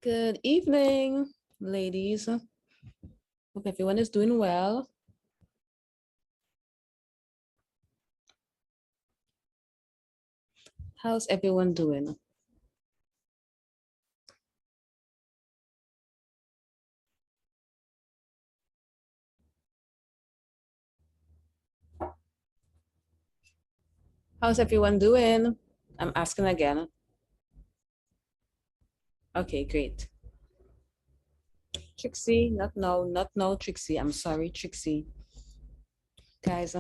Good evening, ladies. Hope everyone is doing well. How's everyone doing? How's everyone doing? I'm asking again. Okay, great. Trixie, not now, Trixie. I'm sorry, Trixie. Guys,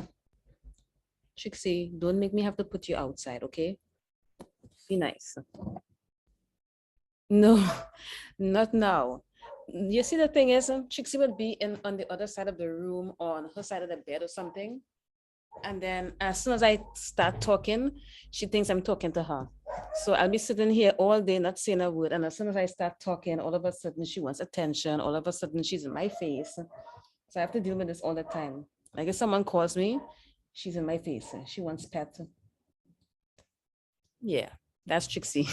Trixie, don't make me have to put you outside, okay? Be nice. No, not now. You see, the thing is, Trixie would be in on the other side of the room, on her side of the bed or something. And then as soon as I start talking, she thinks I'm talking to her. So I'll be sitting here all day, not saying a word. And as soon as I start talking, all of a sudden she wants attention. All of a sudden she's in my face. So I have to deal with this all the time. Like if someone calls me, she's in my face. She wants pet. Yeah, that's Trixie.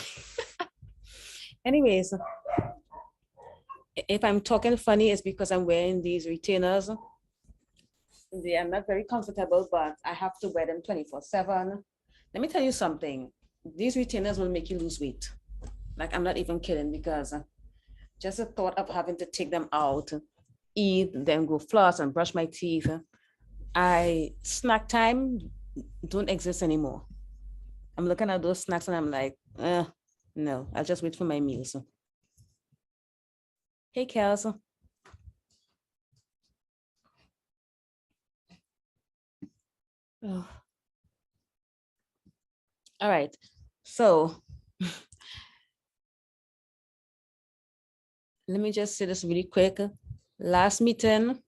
Anyways, if I'm talking funny, it's because I'm wearing these retainers. They are not very comfortable, but I have to wear them 24/7. Let me tell you something. These retainers will make you lose weight. Like I'm not even kidding because just the thought of having to take them out, eat, then go floss and brush my teeth. I snack time don't exist anymore. I'm looking at those snacks and I'm like, no, I'll just wait for my meals. Hey, Kels. Oh. All right. So let me just say this really quick. Last meeting,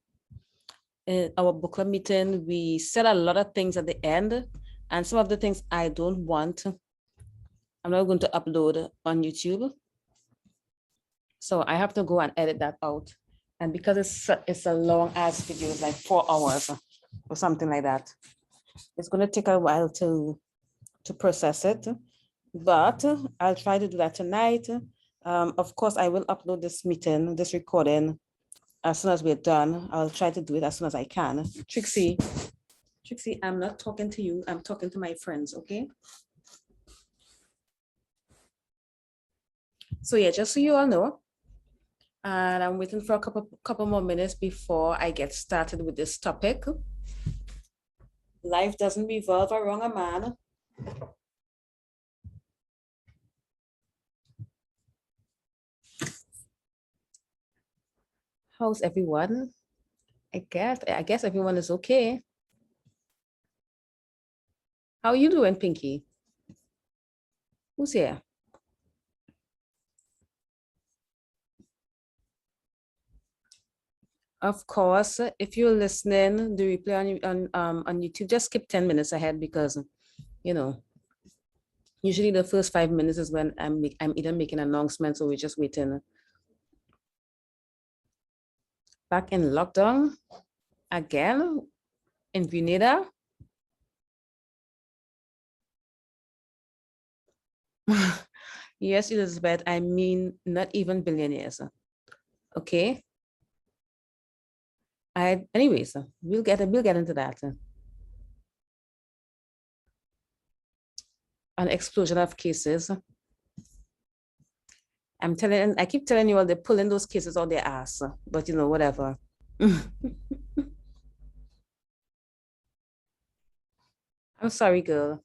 our book club meeting, we said a lot of things at the end, and some of the things I don't want, I'm not going to upload on YouTube. So I have to go and edit that out. And because it's a long ass video, it's like 4 hours or something like that. It's going to take a while to process it, but I'll try to do that tonight. Of course, I will upload this meeting, this recording, as soon as we're done. I'll try to do it as soon as I can. Trixie, I'm not talking to you. I'm talking to my friends, okay? So yeah, just so you all know, and I'm waiting for a couple more minutes before I get started with this topic. Life doesn't revolve around a man. How's everyone? I guess everyone is okay. How are you doing, Pinky? Who's here? Of course, if you're listening, the replay on YouTube, just skip 10 minutes ahead because you know, usually the first 5 minutes is when I'm either making announcements or we're just waiting. Back in lockdown again in Grenada. Yes, Elizabeth, I mean not even billionaires. Okay. Anyways, we'll get into that. An explosion of cases. I keep telling you all they're pulling those cases out their ass, but whatever. I'm sorry, girl.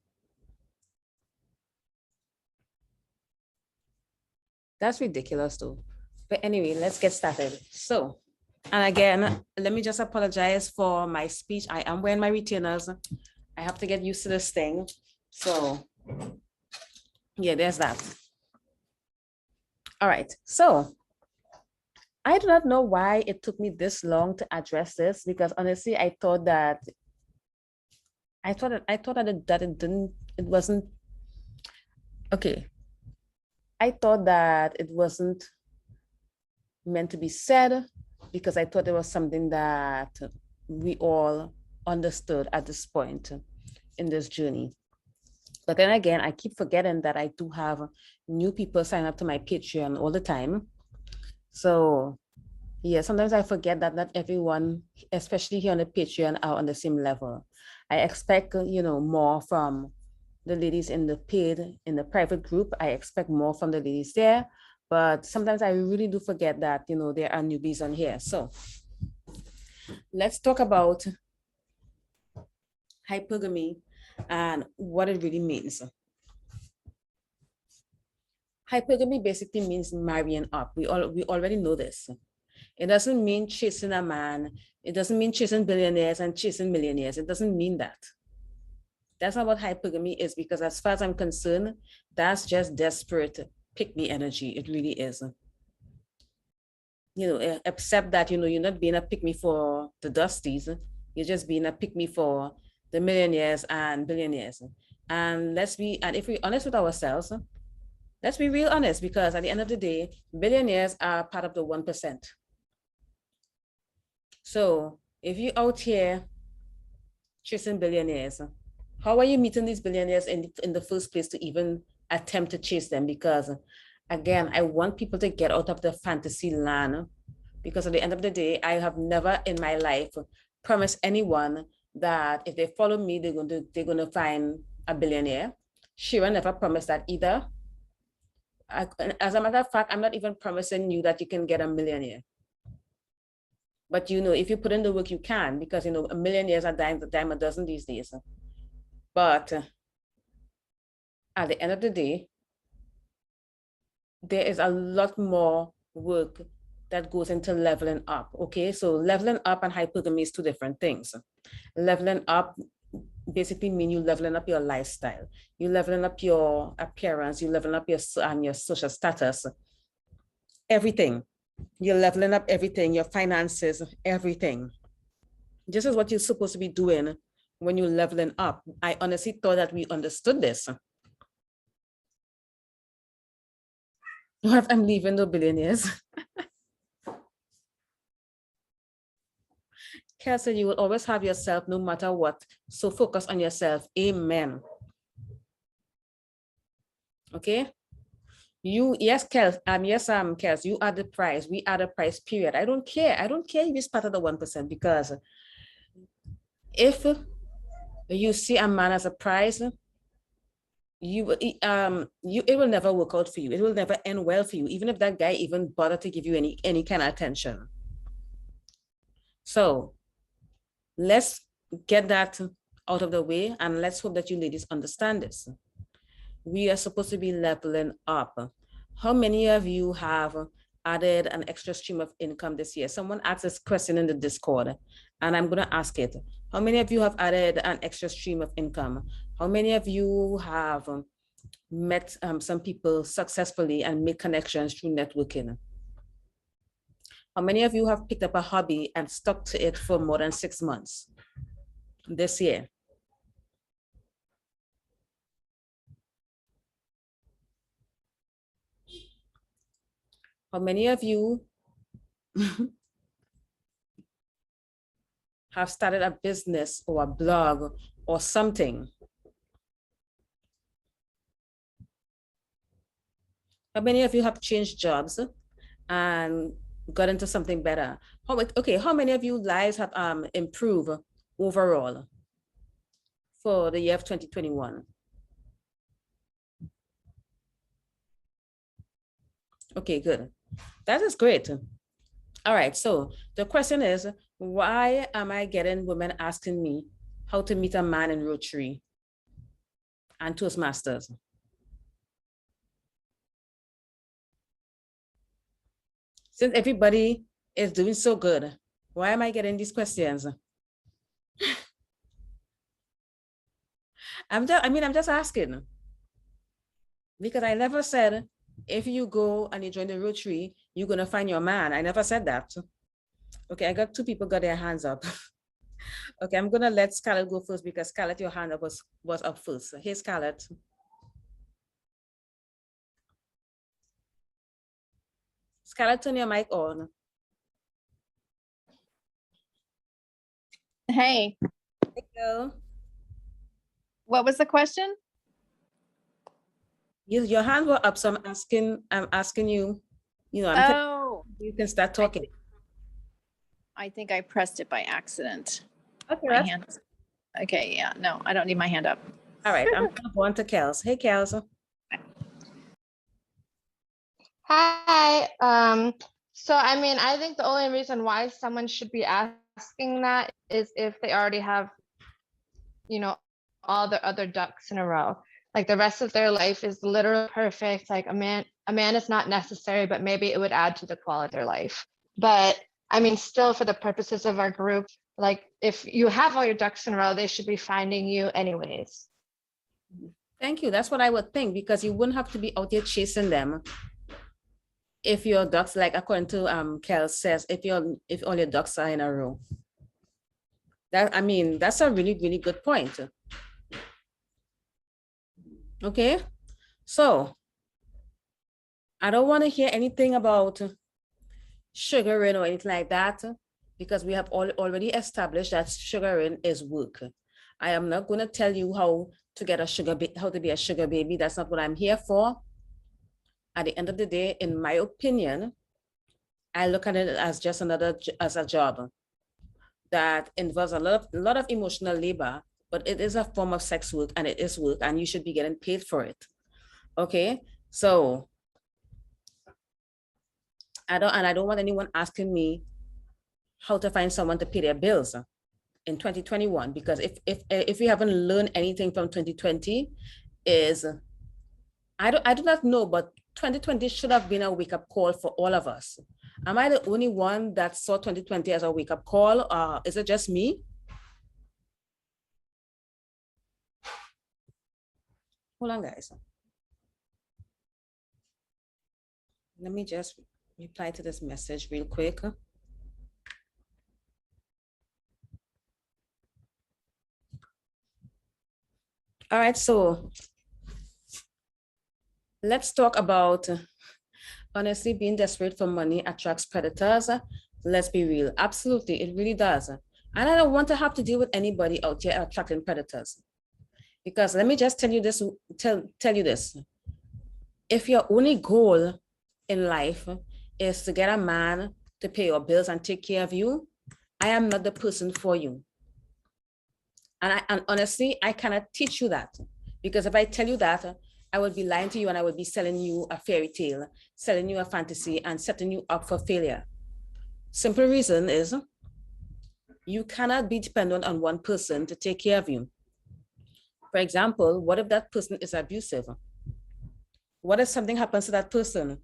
That's ridiculous though. But anyway, let's get started. So, and again, let me just apologize for my speech. I am wearing my retainers. I have to get used to this thing. So, yeah, there's that. All right. So, I do not know why it took me this long to address this because honestly, it wasn't okay. I thought that it wasn't meant to be said because I thought it was something that we all understood at this point in this journey. But then again, I keep forgetting that I do have new people sign up to my Patreon all the time. So yeah, sometimes I forget that not everyone, especially here on the Patreon, are on the same level. I expect, more from the ladies in the paid, in the private group. I expect more from the ladies there. But sometimes I really do forget that, there are newbies on here. So let's talk about hypergamy and what it really means. Hypergamy basically means marrying up. We already know this. It doesn't mean chasing a man. It doesn't mean chasing billionaires and chasing millionaires. It doesn't mean that. That's not what hypergamy is, because as far as I'm concerned, that's just desperate pick me energy. It really is. Except that, you're not being a pick me for the dusties. You're just being a pick me for the millionaires and billionaires. And if we're honest with ourselves, let's be real honest, because at the end of the day, billionaires are part of the 1%. So if you're out here chasing billionaires, how are you meeting these billionaires in the first place to even attempt to chase them? Because again, I want people to get out of the fantasy land, because at the end of the day, I have never in my life promised anyone that if they follow me, they're going to find a billionaire. Shira never promised that either. As a matter of fact, I'm not even promising you that you can get a millionaire. But if you put in the work, you can, because a millionaires are dime a dozen these days. But at the end of the day, there is a lot more work that goes into leveling up. Okay, so leveling up and hypergamy is two different things. Leveling up basically mean you leveling up your lifestyle, you leveling up your appearance, you leveling up your social status, everything. You're leveling up everything, your finances, everything. This is what you're supposed to be doing when you're leveling up. I honestly thought that we understood this. What if I'm leaving the billionaires? Kelsey, you will always have yourself no matter what. So focus on yourself. Amen. Okay? Yes, Kels, Kels, you are the prize. We are the prize, period. I don't care. I don't care if it's part of the 1%, because if you see a man as a prize, it will never work out for you. It will never end well for you, even if that guy even bothered to give you any kind of attention. So let's get that out of the way, and let's hope that you ladies understand this. We are supposed to be leveling up. How many of you have added an extra stream of income this year? Someone asked this question in the Discord, and I'm going to ask it. How many of you have added an extra stream of income? How many of you have met some people successfully and made connections through networking? How many of you have picked up a hobby and stuck to it for more than 6 months this year? How many of you have started a business or a blog or something? How many of you have changed jobs and got into something better? How many of you lives have improved overall for the year of 2021? Okay, good. That is great. All right, so the question is, why am I getting women asking me how to meet a man in Rotary and Toastmasters? Since everybody is doing so good, why am I getting these questions? I'm just asking, because I never said if you go and you join the Rotary, you're gonna find your man. I never said that. Okay, I got 2 people got their hands up. Okay, I'm gonna let Scarlett go first, because Scarlett, your hand up was up first. Hey, Scarlett. Scarlett, turn your mic on. Hey. Hey, girl. What was the question? Your hands were up, so I'm asking you, I'm You can start talking. I think I pressed it by accident. Okay, My that's hand. Okay, yeah, no, I don't need my hand up. all right. I'm gonna go on to Kels. Hey, Kels. Hi. So I mean, I think the only reason why someone should be asking that is if they already have, you know, all the other ducks in a row. Like the rest of their life is literally perfect. Like a man is not necessary, but maybe it would add to the quality of their life. But I mean, still for the purposes of our group, like if you have all your ducks in a row, they should be finding you anyways. Thank you. That's what I would think, because you wouldn't have to be out there chasing them if your ducks, like according to Kel says, if all your ducks are in a row. That, I mean, that's a really, really good point. Okay, so I don't want to hear anything about sugaring or anything like that, because we have already established that sugaring is work. I am not going to tell you how to get how to be a sugar baby. That's not what I'm here for. At the end of the day, in my opinion, I look at it as just as a job that involves a lot of emotional labor, but it is a form of sex work, and it is work, and you should be getting paid for it. Okay, so I don't want anyone asking me how to find someone to pay their bills in 2021, because if we haven't learned anything from 2020, is I do not know, but 2020 should have been a wake-up call for all of us. Am I the only one that saw 2020 as a wake-up call? Is it just me? Hold on, guys. Let me just reply to this message real quick. All right, so let's talk about, honestly, being desperate for money attracts predators. Let's be real. Absolutely, it really does. And I don't want to have to deal with anybody out here attracting predators. Because let me just tell you this, tell you this. If your only goal in life is to get a man to pay your bills and take care of you, I am not the person for you. And honestly, I cannot teach you that, because if I tell you that, I would be lying to you, and I would be selling you a fairy tale, selling you a fantasy, and setting you up for failure. Simple reason is you cannot be dependent on one person to take care of you. For example, what if that person is abusive? What if something happens to that person?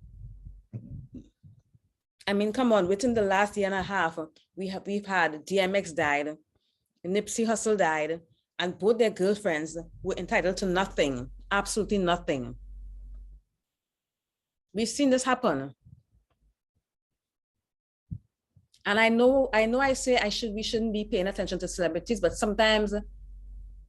I mean, come on, within the last year and a half, we've had DMX died, Nipsey Hussle died, and both their girlfriends were entitled to nothing, absolutely nothing. We've seen this happen. And I know I say we shouldn't be paying attention to celebrities, but sometimes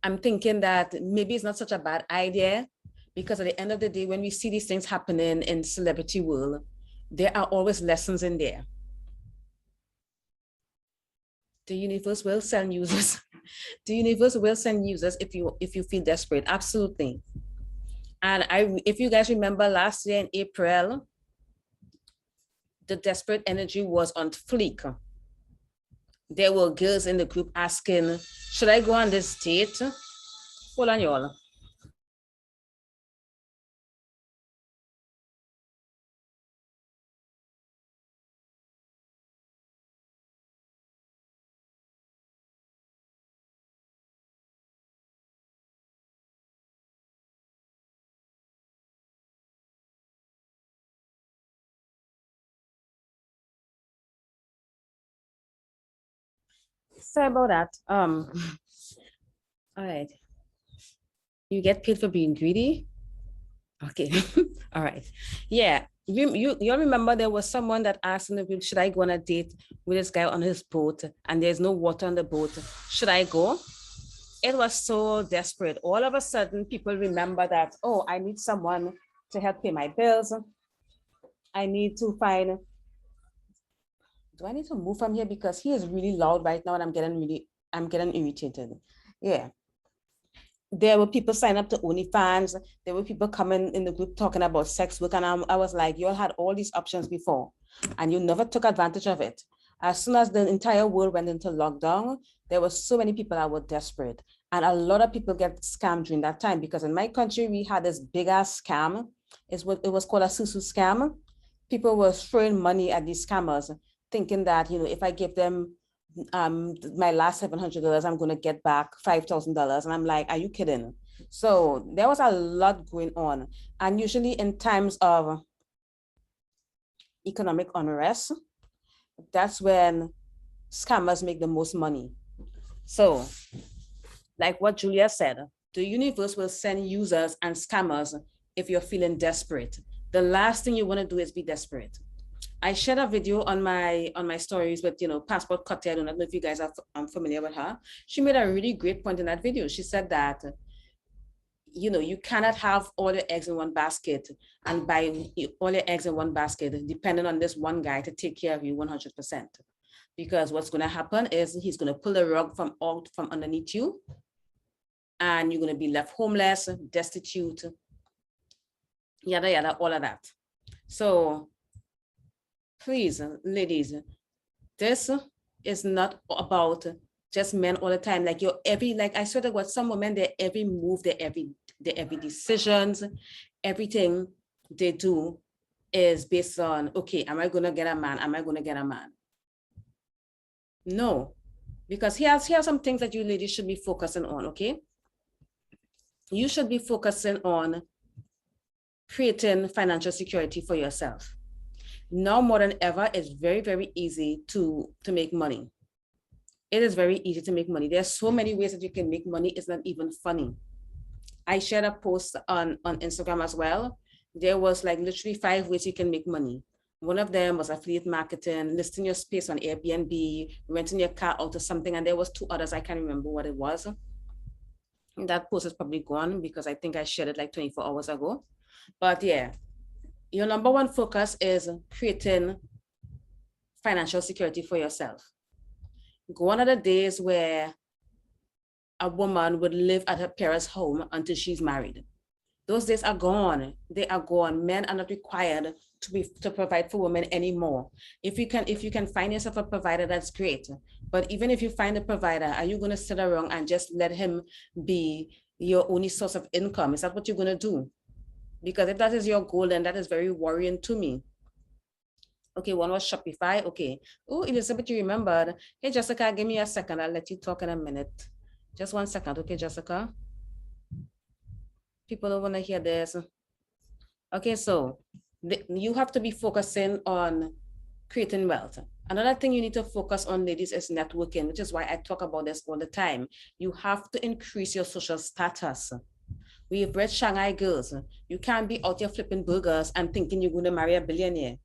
I'm thinking that maybe it's not such a bad idea, because at the end of the day, when we see these things happening in celebrity world, there are always lessons in there. The universe will send users. The universe will send users if you feel desperate. Absolutely. And if you guys remember last year in April, the desperate energy was on fleek. There were girls in the group asking, should I go on this date? Hold on, y'all. Sorry about that. All right. You get paid for being greedy? Okay. All right. Yeah. You remember there was someone that asked in the group, should I go on a date with this guy on his boat, and there's no water on the boat? Should I go? It was so desperate. All of a sudden, people remember that, oh, I need someone to help pay my bills. I need to find, do I need to move from here? Because he is really loud right now, and I'm getting irritated. Yeah. there were people sign up to OnlyFans. There were people coming in the group talking about sex work. And I was like, you all had all these options before and you never took advantage of it. As soon as the entire world went into lockdown, there were so many people that were desperate. And a lot of people get scammed during that time because in my country, we had this big ass scam. It was called a susu scam. People were throwing money at these scammers, thinking that, if I give them my last $700, I'm going to get back $5,000. And I'm like, are you kidding? So there was a lot going on. And usually in times of economic unrest, that's when scammers make the most money. So like what Julia said, the universe will send users and scammers if you're feeling desperate. The last thing you want to do is be desperate. I shared a video on my stories with Passport Cotte. I don't know if you guys are familiar with her. She made a really great point in that video. She said that you cannot have all your eggs in one basket and buy all your eggs in one basket depending on this one guy to take care of you 100%. Because what's going to happen is he's going to pull the rug from underneath you, and you're going to be left homeless, destitute, yada yada, all of that. So please, ladies, this is not about just men all the time. Like I swear to God, some women, their every move, their every decisions, everything they do is based on, okay, am I gonna get a man? Am I gonna get a man? No, because here are some things that you ladies should be focusing on, okay? You should be focusing on creating financial security for yourself. Now more than ever, it's very, very easy to make money. It is very easy to make money. There's so many ways that you can make money. It's not even funny. I shared a post on Instagram as well. There was like literally 5 ways you can make money. One of them was affiliate marketing, listing your space on Airbnb, renting your car out or something. And there was 2 others. I can't remember what it was. And that post is probably gone because I think I shared it like 24 hours ago. But yeah, your number one focus is creating financial security for yourself. Gone are the days where a woman would live at her parents' home until she's married. Those days are gone. They are gone. Men are not required to provide for women anymore. If you can find yourself a provider, that's great. But even if you find a provider, are you going to sit around and just let him be your only source of income? Is that what you're going to do? Because if that is your goal, then that is very worrying to me. Okay, one was Shopify. Okay. Oh, Elizabeth, you remembered. Hey, Jessica, give me a second. I'll let you talk in a minute. Just 1 second. Okay, Jessica. People don't want to hear this. Okay, so you have to be focusing on creating wealth. Another thing you need to focus on, ladies, is networking, which is why I talk about this all the time. You have to increase your social status. We've bred Shanghai girls. You can't be out here flipping burgers and thinking you're going to marry a billionaire.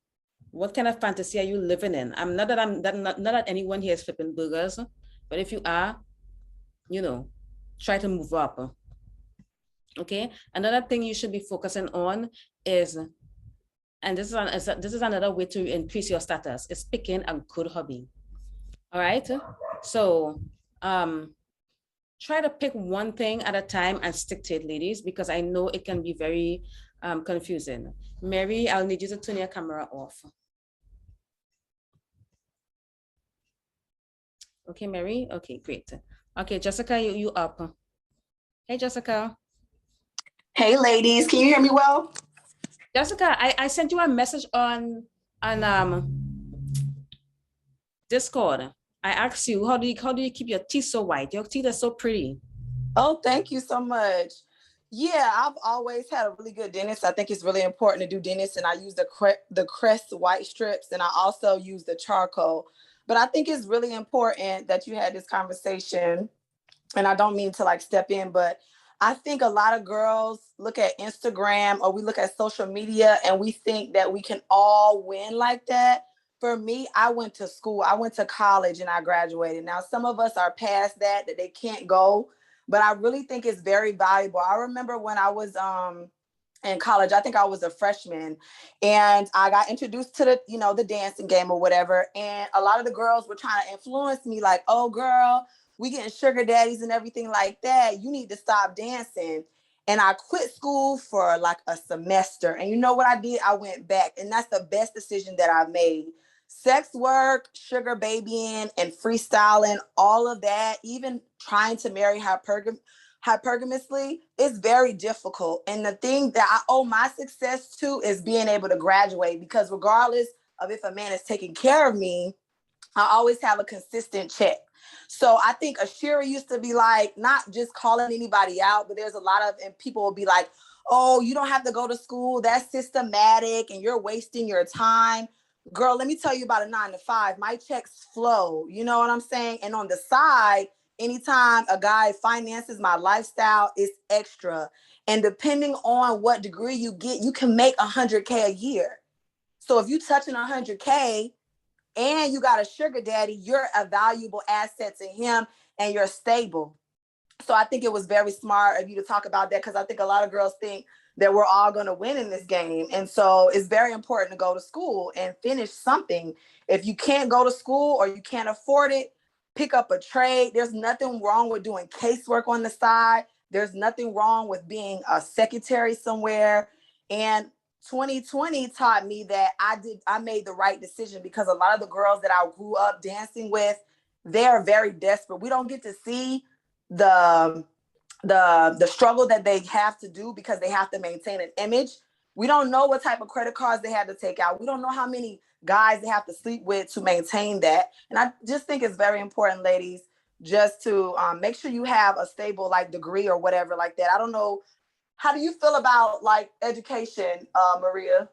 What kind of fantasy are you living in? Not that anyone here is flipping burgers, but if you are, try to move up. Okay. Another thing you should be focusing on is, and this is another way to increase your status, is picking a good hobby. All right. So, try to pick one thing at a time and stick to it, ladies, because I know it can be very confusing. Mary, I'll need you to turn your camera off. Okay, Mary? Okay, great. Okay, Jessica, you up. Hey, Jessica. Hey, ladies, can you hear me well? Jessica, I sent you a message on Discord. I asked you, how do you keep your teeth so white? Your teeth are so pretty. Oh, thank you so much. Yeah, I've always had a really good dentist. I think it's really important to do dentist, and I use the Crest white strips, and I also use the charcoal. But I think it's really important that you had this conversation, and I don't mean to like step in, but I think a lot of girls look at Instagram or we look at social media and we think that we can all win like that. For me, I went to school, I went to college and I graduated. Now, some of us are past that they can't go, but I really think it's very valuable. I remember when I was in college, I think I was a freshman, and I got introduced to the dancing game or whatever. And a lot of the girls were trying to influence me like, oh girl, we getting sugar daddies and everything like that. You need to stop dancing. And I quit school for like a semester. And you know what I did? I went back, and that's the best decision that I've made. Sex work, sugar babying, and freestyling, all of that, even trying to marry hypergamously, is very difficult. And the thing that I owe my success to is being able to graduate, because regardless of if a man is taking care of me, I always have a consistent check. So I think Ashira used to be like, not just calling anybody out, but there's a lot of, and people will be like, oh, you don't have to go to school. That's systematic and you're wasting your time. Girl, let me tell you about a 9 to 5. My checks flow. You know what I'm saying? And on the side, anytime a guy finances my lifestyle, it's extra. And depending on what degree you get, you can make 100K a year. So if you touching 100K, and you got a sugar daddy, you're a valuable asset to him and you're stable. So I think it was very smart of you to talk about that, because I think a lot of girls think that we're all going to win in this game. And so it's very important to go to school and finish something. If you can't go to school or you can't afford it, pick up a trade. There's nothing wrong with doing casework on the side. There's nothing wrong with being a secretary somewhere. And 2020 taught me that I made the right decision, because a lot of the girls that I grew up dancing with, they're very desperate. We don't get to see the struggle that they have to do, because they have to maintain an image. We don't know what type of credit cards they had to take out. We don't know how many guys they have to sleep with to maintain that. And I just think it's very important, ladies, just to make sure you have a stable like degree or whatever like that. I don't know. How do you feel about like education, Maria?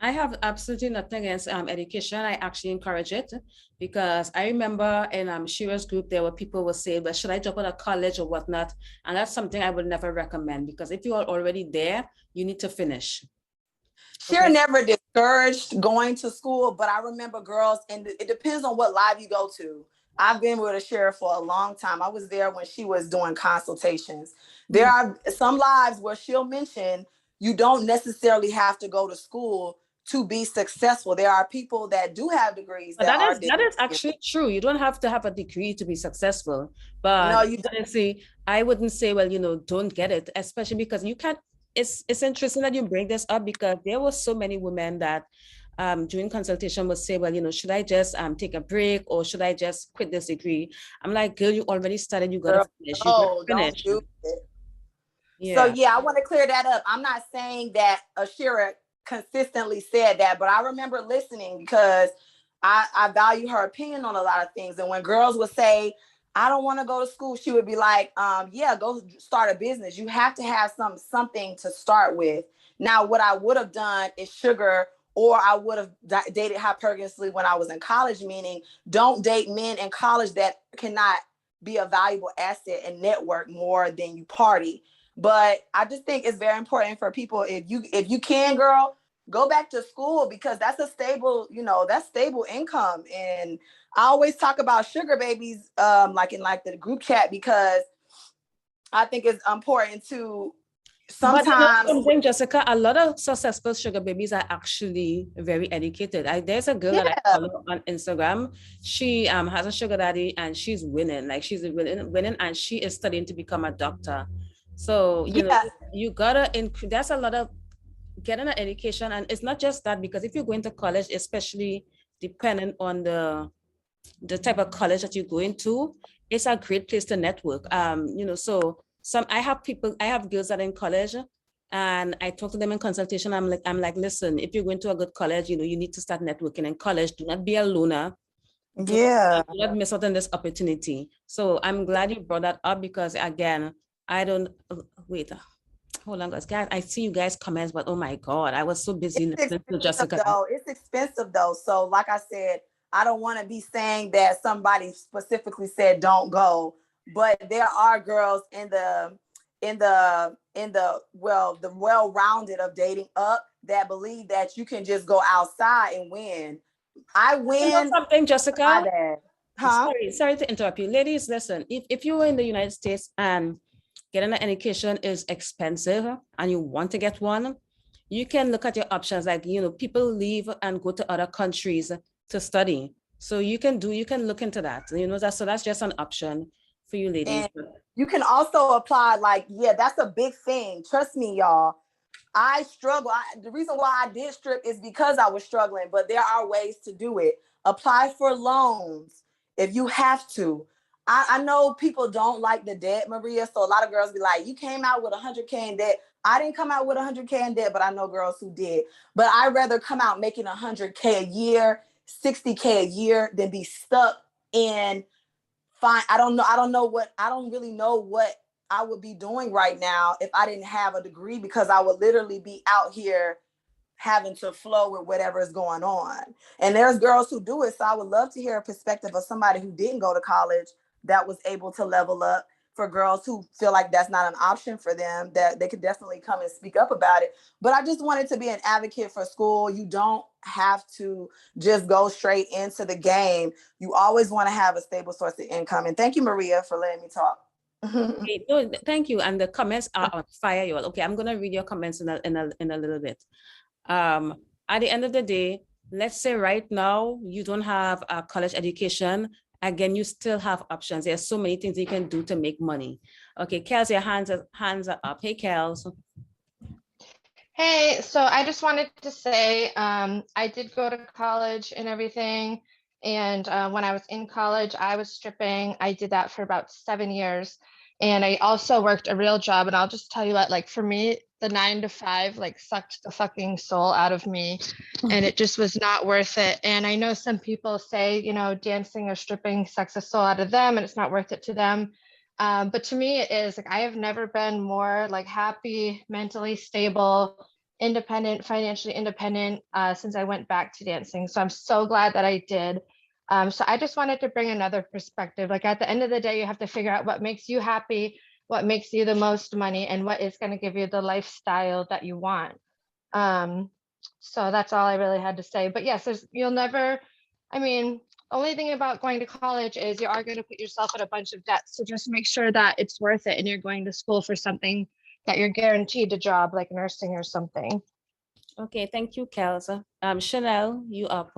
I have absolutely nothing against education. I actually encourage it, because I remember in Shira's group, there were people who would say, but should I drop out of college or whatnot? And that's something I would never recommend, because if you are already there, you need to finish. Shira never discouraged going to school, but I remember girls, and it depends on what live you go to. I've been with Ashira for a long time. I was there when she was doing consultations. There are some lives where she'll mention you don't necessarily have to go to school to be successful. There are people that do have degrees But that is actually true. You don't have to have a degree to be successful. But no, you don't. See, I wouldn't say, well, don't get it, especially because you can't. It's interesting that you bring this up, because there were so many women that during consultation would say, well, should I just take a break, or should I just quit this degree? I'm like, girl, you already started. You gotta finish. You gotta finish. Don't do it. Yeah. So yeah, I want to clear that up. I'm not saying that Ashira consistently said that, but I remember listening, because I value her opinion on a lot of things. And when girls would say, I don't want to go to school, she would be like, yeah, go start a business. You have to have something to start with. Now, what I would have done is sugar, or I would have dated hypergamously when I was in college, meaning don't date men in college that cannot be a valuable asset and network more than you party. But I just think it's very important for people, if you can, girl, go back to school, because that's a stable, that's stable income. And I always talk about sugar babies, like in like the group chat, because I think it's important to sometimes. Something, Jessica, a lot of successful sugar babies are actually very educated. There's a girl that I follow on Instagram. She has a sugar daddy and she's winning. Like she's winning, and she is studying to become a doctor. So you gotta that's a lot of getting an education. And it's not just that, because if you're going to college, especially depending on the type of college that you're going to, it's a great place to network. So I have girls that are in college, and I talk to them in consultation. I'm like, listen, if you're going to a good college, you need to start networking in college. Do not be a loner. Do not miss out on this opportunity. So I'm glad you brought that up, because again, I don't wait. Hold on, guys. I see you guys' comments, but oh my God, I was so busy listening to Jessica. It's expensive though. So like I said, I don't want to be saying that somebody specifically said don't go, but there are girls in the well-rounded of dating up that believe that you can just go outside and win. I win. Something, Jessica. Huh? Sorry to interrupt you. Ladies, listen, if you were in the United States and getting an education is expensive and you want to get one, you can look at your options. Like, people leave and go to other countries to study. So you can look into that. So that's just an option for you ladies. And you can also apply, like, yeah, that's a big thing. Trust me, y'all. I struggle. The reason why I did strip is because I was struggling, but there are ways to do it. Apply for loans if you have to. I know people don't like the debt, Maria. So a lot of girls be like, you came out with 100K in debt. I didn't come out with 100K in debt, but I know girls who did. But I'd rather come out making 100K a year, 60K a year than be stuck in fine. I don't really know what I would be doing right now if I didn't have a degree, because I would literally be out here having to flow with whatever is going on. And there's girls who do it. So I would love to hear a perspective of somebody who didn't go to college that was able to level up, for girls who feel like that's not an option for them, that they could definitely come and speak up about it. But I just wanted to be an advocate for school. You don't have to just go straight into the game. You always want to have a stable source of income. And thank you, Maria, for letting me talk. Okay, no, thank you. And the comments are on fire, y'all. Okay, I'm gonna read your comments in a little bit. At the end of the day, let's say right now you don't have a college education. Again, you still have options. There's so many things you can do to make money. Okay, Kels, your hands are up. Hey, Kels. Hey, so I just wanted to say I did go to college and everything. And when I was in college, I was stripping. I did that for about 7 years. And I also worked a real job. And I'll just tell you what, like for me, the 9 to 5 like sucked the fucking soul out of me. And it just was not worth it. And I know some people say, dancing or stripping sucks the soul out of them and it's not worth it to them. But to me, it is. Like I have never been more like happy, mentally stable, independent, financially independent since I went back to dancing. So I'm so glad that I did. So I just wanted to bring another perspective. Like at the end of the day, you have to figure out what makes you happy, what makes you the most money, and what is going to give you the lifestyle that you want. So that's all I really had to say. But yes, you'll never, I mean, only thing about going to college is you are going to put yourself in a bunch of debt. So just make sure that it's worth it and you're going to school for something that you're guaranteed a job like nursing or something. Okay, thank you, Kels. Chanel, you up?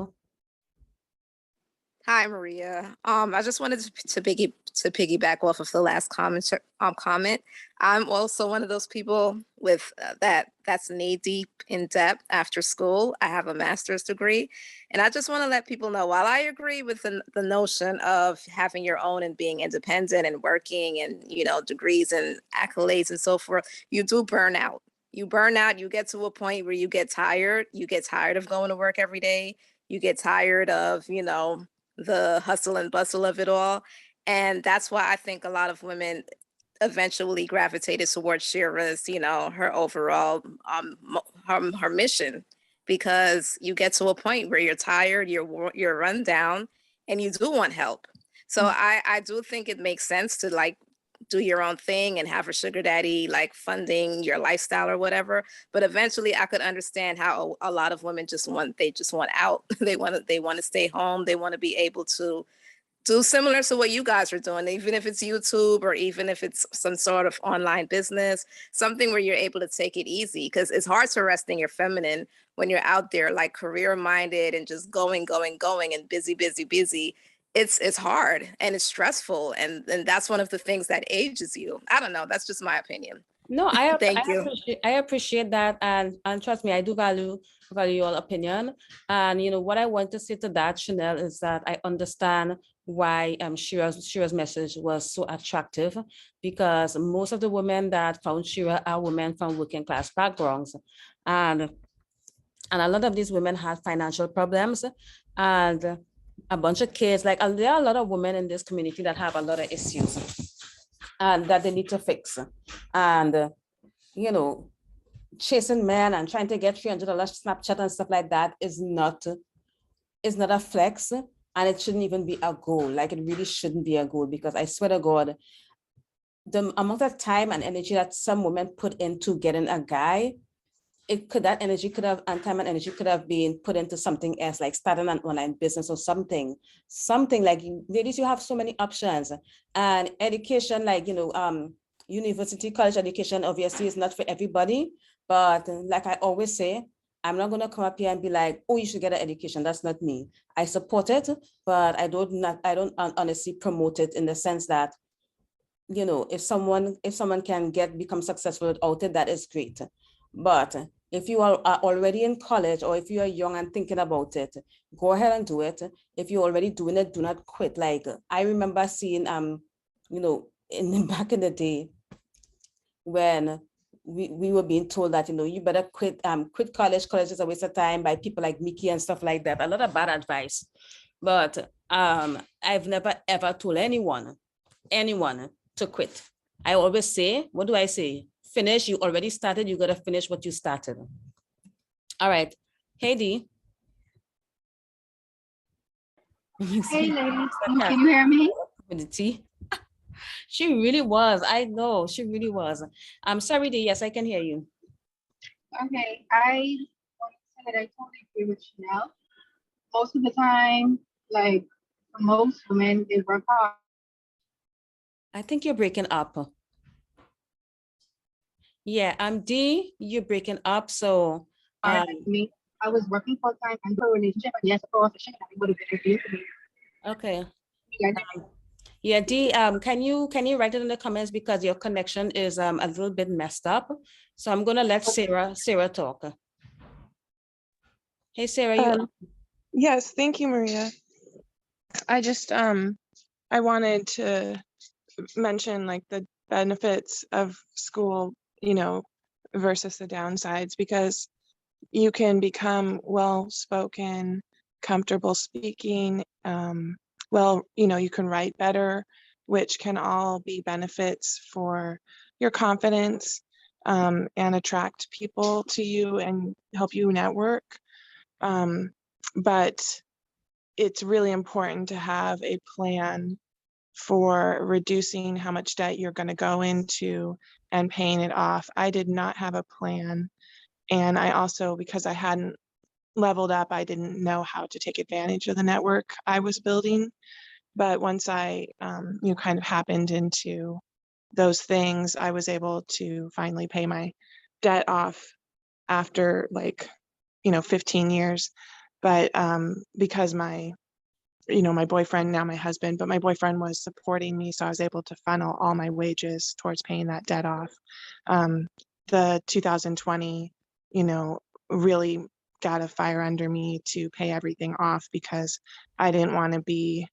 Hi, Maria. I just wanted to piggyback off of the last comment. I'm also one of those people with that's knee deep in debt after school. I have a master's degree, and I just want to let people know, while I agree with the notion of having your own and being independent and working and degrees and accolades and so forth, you do burn out. You burn out. You get to a point where you get tired. You get tired of going to work every day. You get tired of the hustle and bustle of it all. And that's why I think a lot of women eventually gravitated towards Shira's, her overall, her mission, because you get to a point where you're tired, you're run down, and you do want help. So I do think it makes sense to like do your own thing and have a sugar daddy like funding your lifestyle or whatever. But eventually I could understand how a lot of women just want out. they want to stay home. They want to be able to do similar to what you guys are doing, even if it's YouTube or even if it's some sort of online business, something where you're able to take it easy, because it's hard to rest in your feminine when you're out there like career minded and just going and busy. It's hard and it's stressful, and that's one of the things that ages you. I don't know. That's just my opinion. No, Thank you. I appreciate that, and trust me, I do value your opinion. And what I want to say to that, Chanel, is that I understand why Shira's message was so attractive, because most of the women that found Shira are women from working class backgrounds, and a lot of these women had financial problems and a bunch of kids. Like there are a lot of women in this community that have a lot of issues and that they need to fix. And chasing men and trying to get $300 Snapchat and stuff like that is not a flex, and it shouldn't even be a goal. Like it really shouldn't be a goal, because I swear to God, the amount of time and energy that some women put into getting a guy, that energy could have, and time and energy could have been put into something else, like starting an online business or something like, ladies, you have so many options. And education, like, university, college education obviously is not for everybody, but like I always say, I'm not going to come up here and be like, oh, you should get an education. That's not me. I support it, but I don't honestly promote it in the sense that, you know, if someone can become successful without it, that is great. But if you are already in college, or if you are young and thinking about it, go ahead and do it. If you're already doing it, do not quit. Like I remember seeing, you know, back in the day when we were being told that, you know, you better quit college is a waste of time, by people like Mickey and stuff like that. A lot of bad advice. But I've never ever told anyone to quit. I always say, what do I say? Finish. You already started. You got to finish what you started. All right. Hey, Dee. Hey ladies, can you hear me? With the tea. She really was. I know. She really was. I'm sorry, Dee. Yes, I can hear you. Okay, I want to say that I totally agree with Chanel. Most of the time, like for most women, they work hard. I think you're breaking up. Yeah, Dee, you're breaking up. So Like me, I was working full time and for a relationship, and yes, of course, it would have been a deal for me. okay. Yeah, Yeah, Dee, can you write it in the comments, because your connection is a little bit messed up. So I'm gonna let Sarah talk. Hey, Sarah, you Yes, thank you, Maria. I just I wanted to mention like the benefits of school, you know, versus the downsides, because you can become well-spoken, comfortable speaking, well, you know, you can write better, which can all be benefits for your confidence, and attract people to you and help you network. But it's really important to have a plan for reducing how much debt you're going to go into and paying it off. I did not have a plan. And I also, because I hadn't leveled up, I didn't know how to take advantage of the network I was building. But once I, you know, kind of happened into those things, I was able to finally pay my debt off after like, you know, 15 years. But because my, you know, my boyfriend, now my husband, but my boyfriend was supporting me, so I was able to funnel all my wages towards paying that debt off. The 2020, you know, really got a fire under me to pay everything off, because I didn't want to be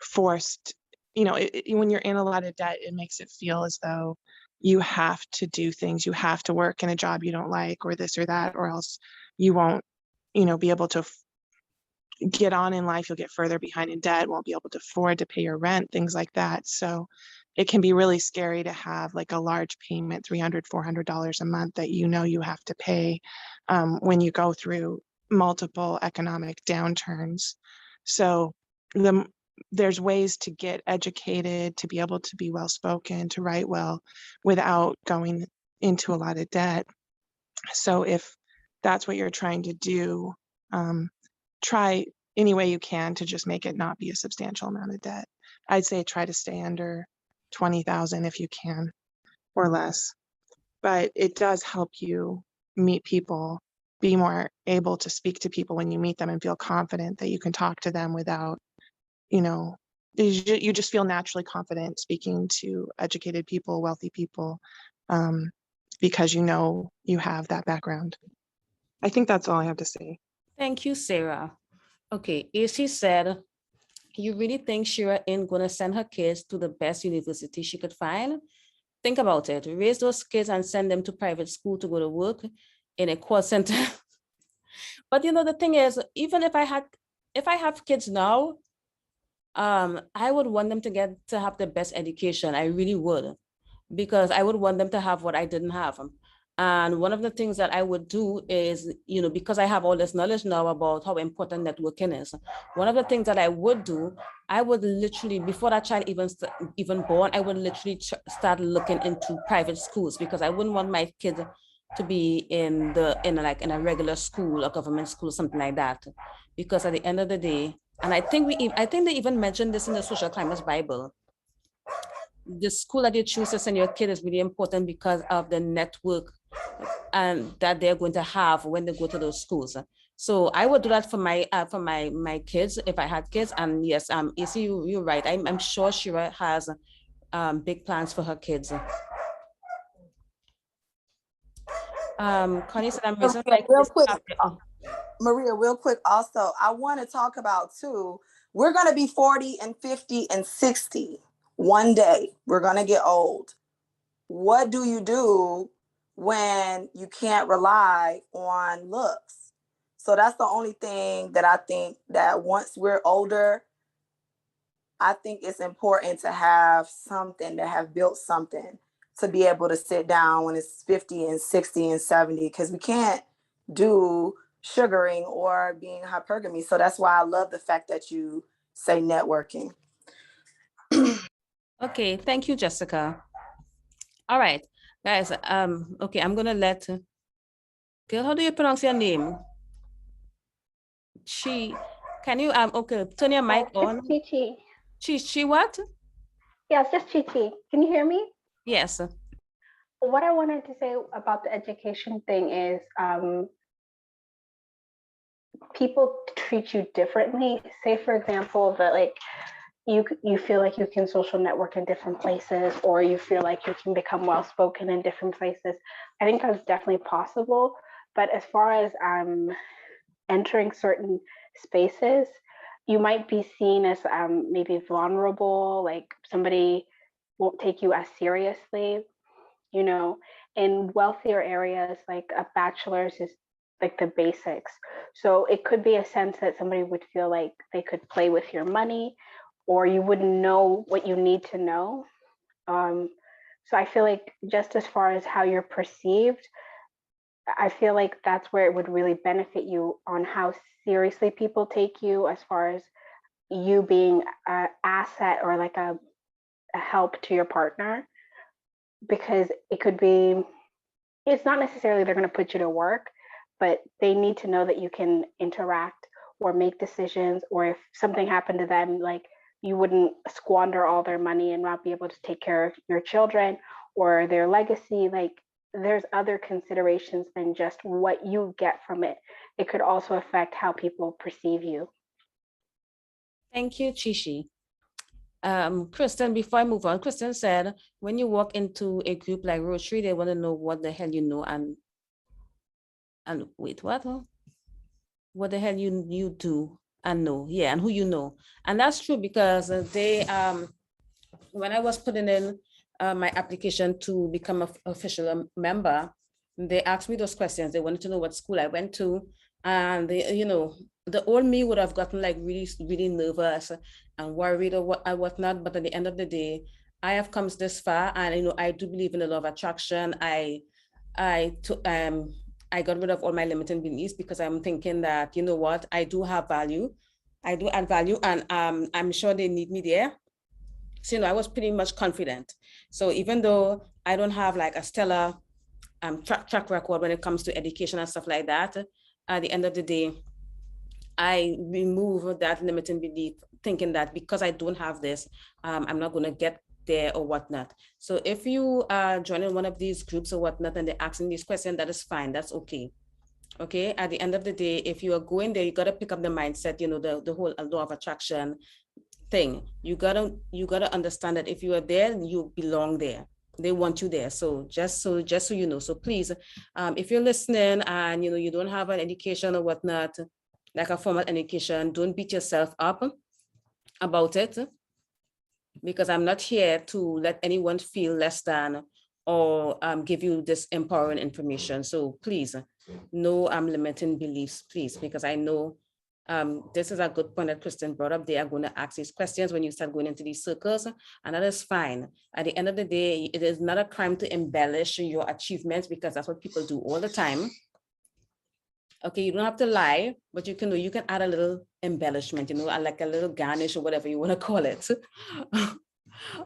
forced, you know, when you're in a lot of debt, it makes it feel as though you have to do things, you have to work in a job you don't like, or this or that, or else you won't, you know, be able to get on in life. You'll get further behind in debt, won't be able to afford to pay your rent, things like that. So it can be really scary to have like a large payment, $300, $400 a month that you know you have to pay when you go through multiple economic downturns. So there's ways to get educated, to be able to be well spoken, to write well without going into a lot of debt. So if that's what you're trying to do, try any way you can to just make it not be a substantial amount of debt. I'd say try to stay under 20,000 if you can, or less. But it does help you meet people, be more able to speak to people when you meet them, and feel confident that you can talk to them without, you know, you just feel naturally confident speaking to educated people, wealthy people, because you know you have that background. I think that's all I have to say. Thank you, Sarah. Okay, AC said, you really think Shira ain't gonna send her kids to the best university she could find? Think about it. Raise those kids and send them to private school to go to work in a call center. But you know, the thing is, even if I have kids now, I would want them to have the best education. I really would, because I would want them to have what I didn't have. And one of the things that I would do is, you know, because I have all this knowledge now about how important networking is, one of the things that I would do, I would literally, before that child even born, I would literally start looking into private schools, because I wouldn't want my kid to be in a regular school, a government school, something like that. Because at the end of the day, and I think they even mentioned this in the Social Climates Bible, the school that you choose to send your kid is really important because of the network and that they're going to have when they go to those schools. So I would do that for my kids if I had kids. And yes, AC, you're right. I'm sure Shira has big plans for her kids. Connie said I'm raising Maria, my real kids quick, after. Maria, real quick. Also, I want to talk about too. We're gonna be 40 and 50 and 60 one day. We're gonna get old. What do you do when you can't rely on looks? So that's the only thing that I think that once we're older, I think it's important to have something, to have built something to be able to sit down when it's 50 and 60 and 70, because we can't do sugaring or being hypergamy. So that's why I love the fact that you say networking. Okay, thank you, Jessica. All right, guys. Okay, I'm gonna let. Girl, how do you pronounce your name? Can you okay, turn your mic on. Chi. Chi what? Yeah, it's just Chi. Can you hear me? Yes. What I wanted to say about the education thing is people treat you differently. Say, for example, that like you feel like you can social network in different places, or you feel like you can become well spoken in different places. I think that's definitely possible. But as far as entering certain spaces, you might be seen as maybe vulnerable, like somebody won't take you as seriously. You know, in wealthier areas, like a bachelor's is like the basics. So it could be a sense that somebody would feel like they could play with your money, or you wouldn't know what you need to know. So I feel like just as far as how you're perceived, I feel like that's where it would really benefit you on how seriously people take you, as far as you being an asset or like a help to your partner, because it could be, it's not necessarily they're going to put you to work, but they need to know that you can interact or make decisions, or if something happened to them, like you wouldn't squander all their money and not be able to take care of your children or their legacy. Like there's other considerations than just what you get from it. It could also affect how people perceive you. Thank you, Chishi. Kristen, before I move on, Kristen said, when you walk into a group like Rotary, they want to know what the hell you know and wait, what? What the hell you do and know, yeah, and who you know. And that's true because they when I was putting in my application to become an official member, they asked me those questions. They wanted to know what school I went to, and they, the old me would have gotten like really, really nervous and worried or whatnot. But at the end of the day, I have come this far, and I do believe in the law of attraction. I got rid of all my limiting beliefs because I'm thinking that, you know what, I do have value, I do add value, and I'm sure they need me there. So, I was pretty much confident. So even though I don't have like a stellar track record when it comes to education and stuff like that, at the end of the day, I remove that limiting belief, thinking that because I don't have this, I'm not going to get there or whatnot. So if you are joining one of these groups or whatnot and they're asking these questions, that is fine. That's okay. Okay. At the end of the day, if you are going there, you got to pick up the mindset, the whole law of attraction thing. You gotta understand that if you are there, you belong there. They want you there. So just so you know. So please, if you're listening and you don't have an education or whatnot, like a formal education, don't beat yourself up about it, because I'm not here to let anyone feel less than or give you this empowering information. So please, no limiting beliefs, please, because I know this is a good point that Kristen brought up. They are going to ask these questions when you start going into these circles, and that is fine. At the end of the day, it is not a crime to embellish your achievements, because that's what people do all the time. Okay, you don't have to lie, but you can add a little embellishment, like a little garnish or whatever you want to call it.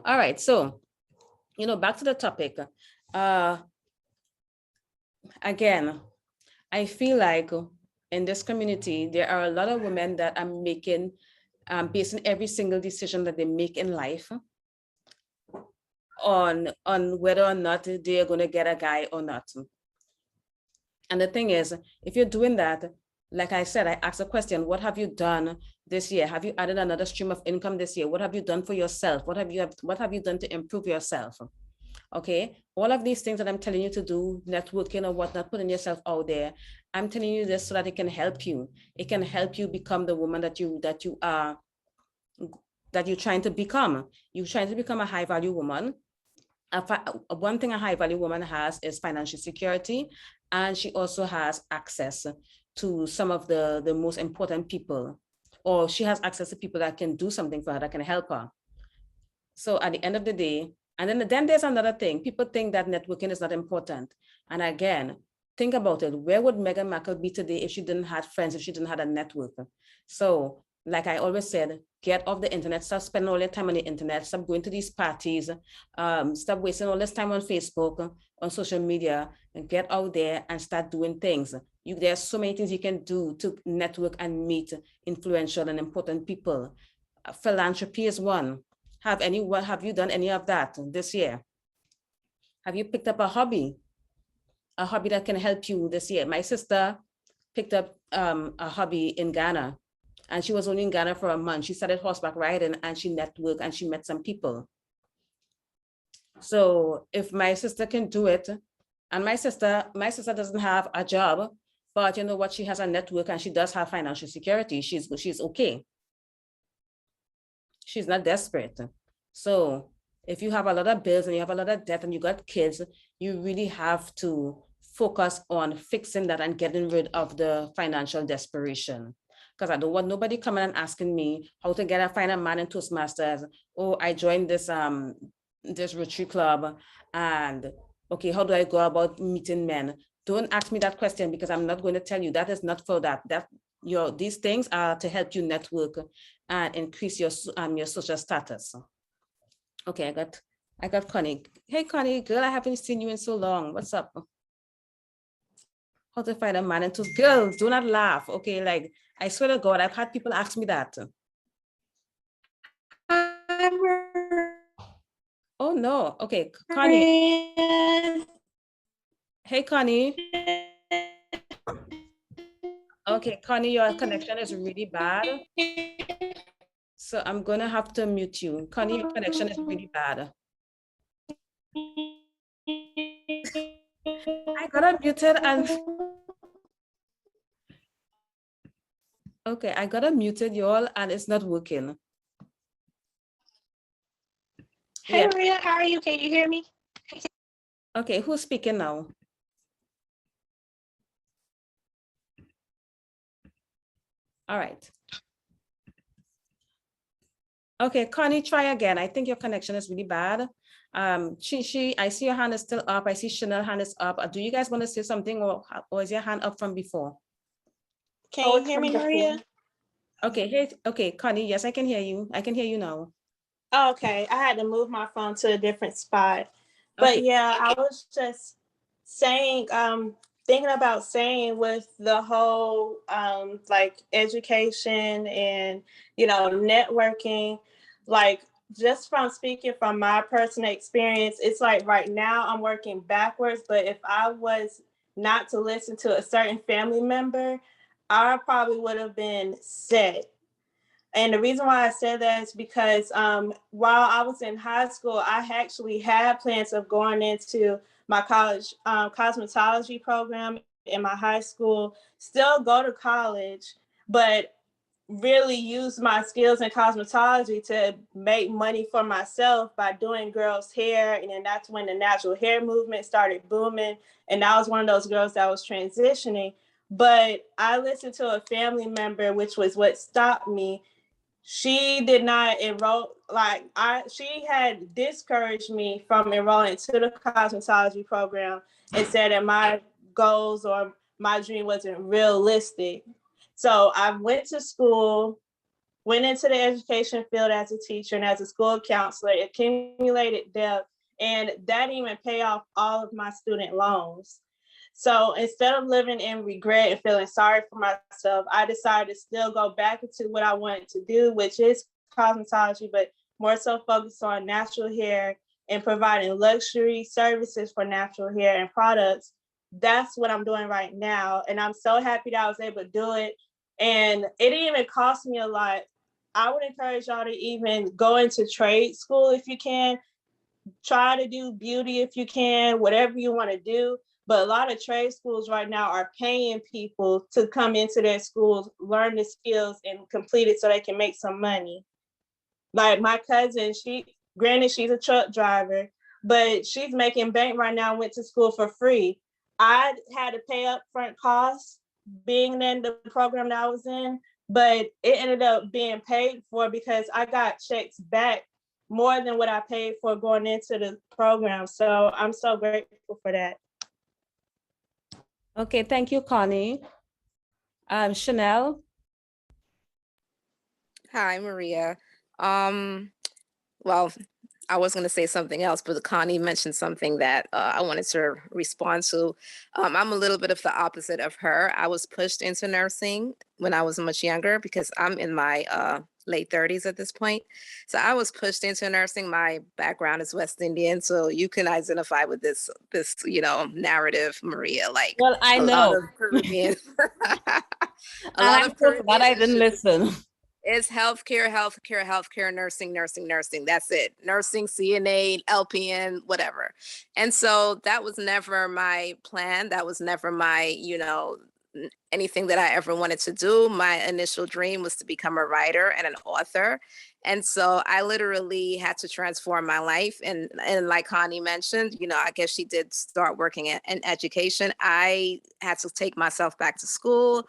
All right, so back to the topic. Again, I feel like in this community, there are a lot of women that are making, basing every single decision that they make in life on whether or not they're going to get a guy or not. And the thing is, if you're doing that, like I said, I asked a question, what have you done this year? Have you added another stream of income this year? What have you done for yourself? What have you done to improve yourself? Okay, all of these things that I'm telling you to do, networking or whatnot, putting yourself out there, I'm telling you this so that it can help you. It can help you become the woman that you are, that you're trying to become. You're trying to become a high value woman. One thing a high value woman has is financial security, and she also has access to some of the most important people, or she has access to people that can do something for her, that can help her. So at the end of the day, and then there's another thing. People think that networking is not important. And again, think about it. Where would Meghan Markle be today if she didn't have friends, if she didn't have a network? So like I always said, get off the internet, stop spending all your time on the internet, stop going to these parties, stop wasting all this time on Facebook, on social media, and get out there and start doing things. There's so many things you can do to network and meet influential and important people. Philanthropy is one. Have you done any of that this year? Have you picked up a hobby that can help you this year? My sister picked up a hobby in Ghana, and she was only in Ghana for a month. She started horseback riding, and she networked and she met some people. So if my sister can do it, and my sister doesn't have a job, but you know what, she has a network and she does have financial security. She's okay. She's not desperate. So if you have a lot of bills and you have a lot of debt and you got kids, you really have to focus on fixing that and getting rid of the financial desperation. Because I don't want nobody coming and asking me how to find a man in Toastmasters. Oh, I joined this Rotary Club, and okay, how do I go about meeting men? Don't ask me that question, because I'm not going to tell you. That is not for that. These things are to help you network and increase your social status. Okay, I got Connie. Hey Connie, girl, I haven't seen you in so long. What's up? How to find a man into girls? Do not laugh. Okay, like I swear to God, I've had people ask me that. Oh no. Okay, Connie. Hey Connie. Okay, Connie, your connection is really bad. So I'm gonna have to mute you. Connie, your connection is really bad. I got unmuted and okay, I got unmuted y'all and it's not working. Hey Yeah. Maria, how are you? Can you hear me? Okay, who's speaking now? All right. Okay, Connie, try again. I think your connection is really bad. I see your hand is still up. I see Chanel hand is up. Do you guys want to say something, or is your hand up from before? Can you hear me, Maria? Okay, hey, okay, Connie, yes, I can hear you. I can hear you now. Okay, I had to move my phone to a different spot. But Okay. yeah, I was just saying, thinking about saying with the whole like education and networking, like just from speaking from my personal experience, it's like right now I'm working backwards, but if I was not to listen to a certain family member, I probably would have been set. And the reason why I said that is because while I was in high school, I actually had plans of going into my college cosmetology program in my high school, still go to college, but really use my skills in cosmetology to make money for myself by doing girls' hair. And then that's when the natural hair movement started booming. And I was one of those girls that was transitioning. But I listened to a family member, which was what stopped me. She did not enroll, she had discouraged me from enrolling to the cosmetology program and said that my goals or my dream wasn't realistic. So I went to school, went into the education field as a teacher and as a school counselor, accumulated debt, and that didn't even pay off all of my student loans. So instead of living in regret and feeling sorry for myself, I decided to still go back into what I wanted to do, which is cosmetology, but more so focused on natural hair and providing luxury services for natural hair and products. that's what I'm doing right now. And I'm so happy that I was able to do it. And it didn't even cost me a lot. I would encourage y'all to even go into trade school if you can. Try to do beauty if you can, whatever you want to do. But a lot of trade schools right now are paying people to come into their schools, learn the skills, and complete it so they can make some money. Like my cousin, granted, she's a truck driver, but she's making bank right now, went to school for free. I had to pay upfront costs being in the program that I was in, but it ended up being paid for because I got checks back more than what I paid for going into the program. So I'm so grateful for that. Okay, thank you, Connie. Chanel. Hi, Maria. Well, I was going to say something else, but Connie mentioned something that I wanted to respond to. I'm a little bit of the opposite of her. I was pushed into nursing when I was much younger because I'm in my late 30s at this point. So I was pushed into nursing. My background is West Indian, so you can identify with this narrative, Maria. Like Well, I a lot know. of Caribbean, a And lot I'm of so glad Caribbean I didn't issues. listen. It's healthcare, nursing. That's it. Nursing, CNA, LPN, whatever. And so that was never my plan. That was never my, anything that I ever wanted to do. My initial dream was to become a writer and an author. And so I literally had to transform my life. And like Connie mentioned, I guess she did start working in education. I had to take myself back to school,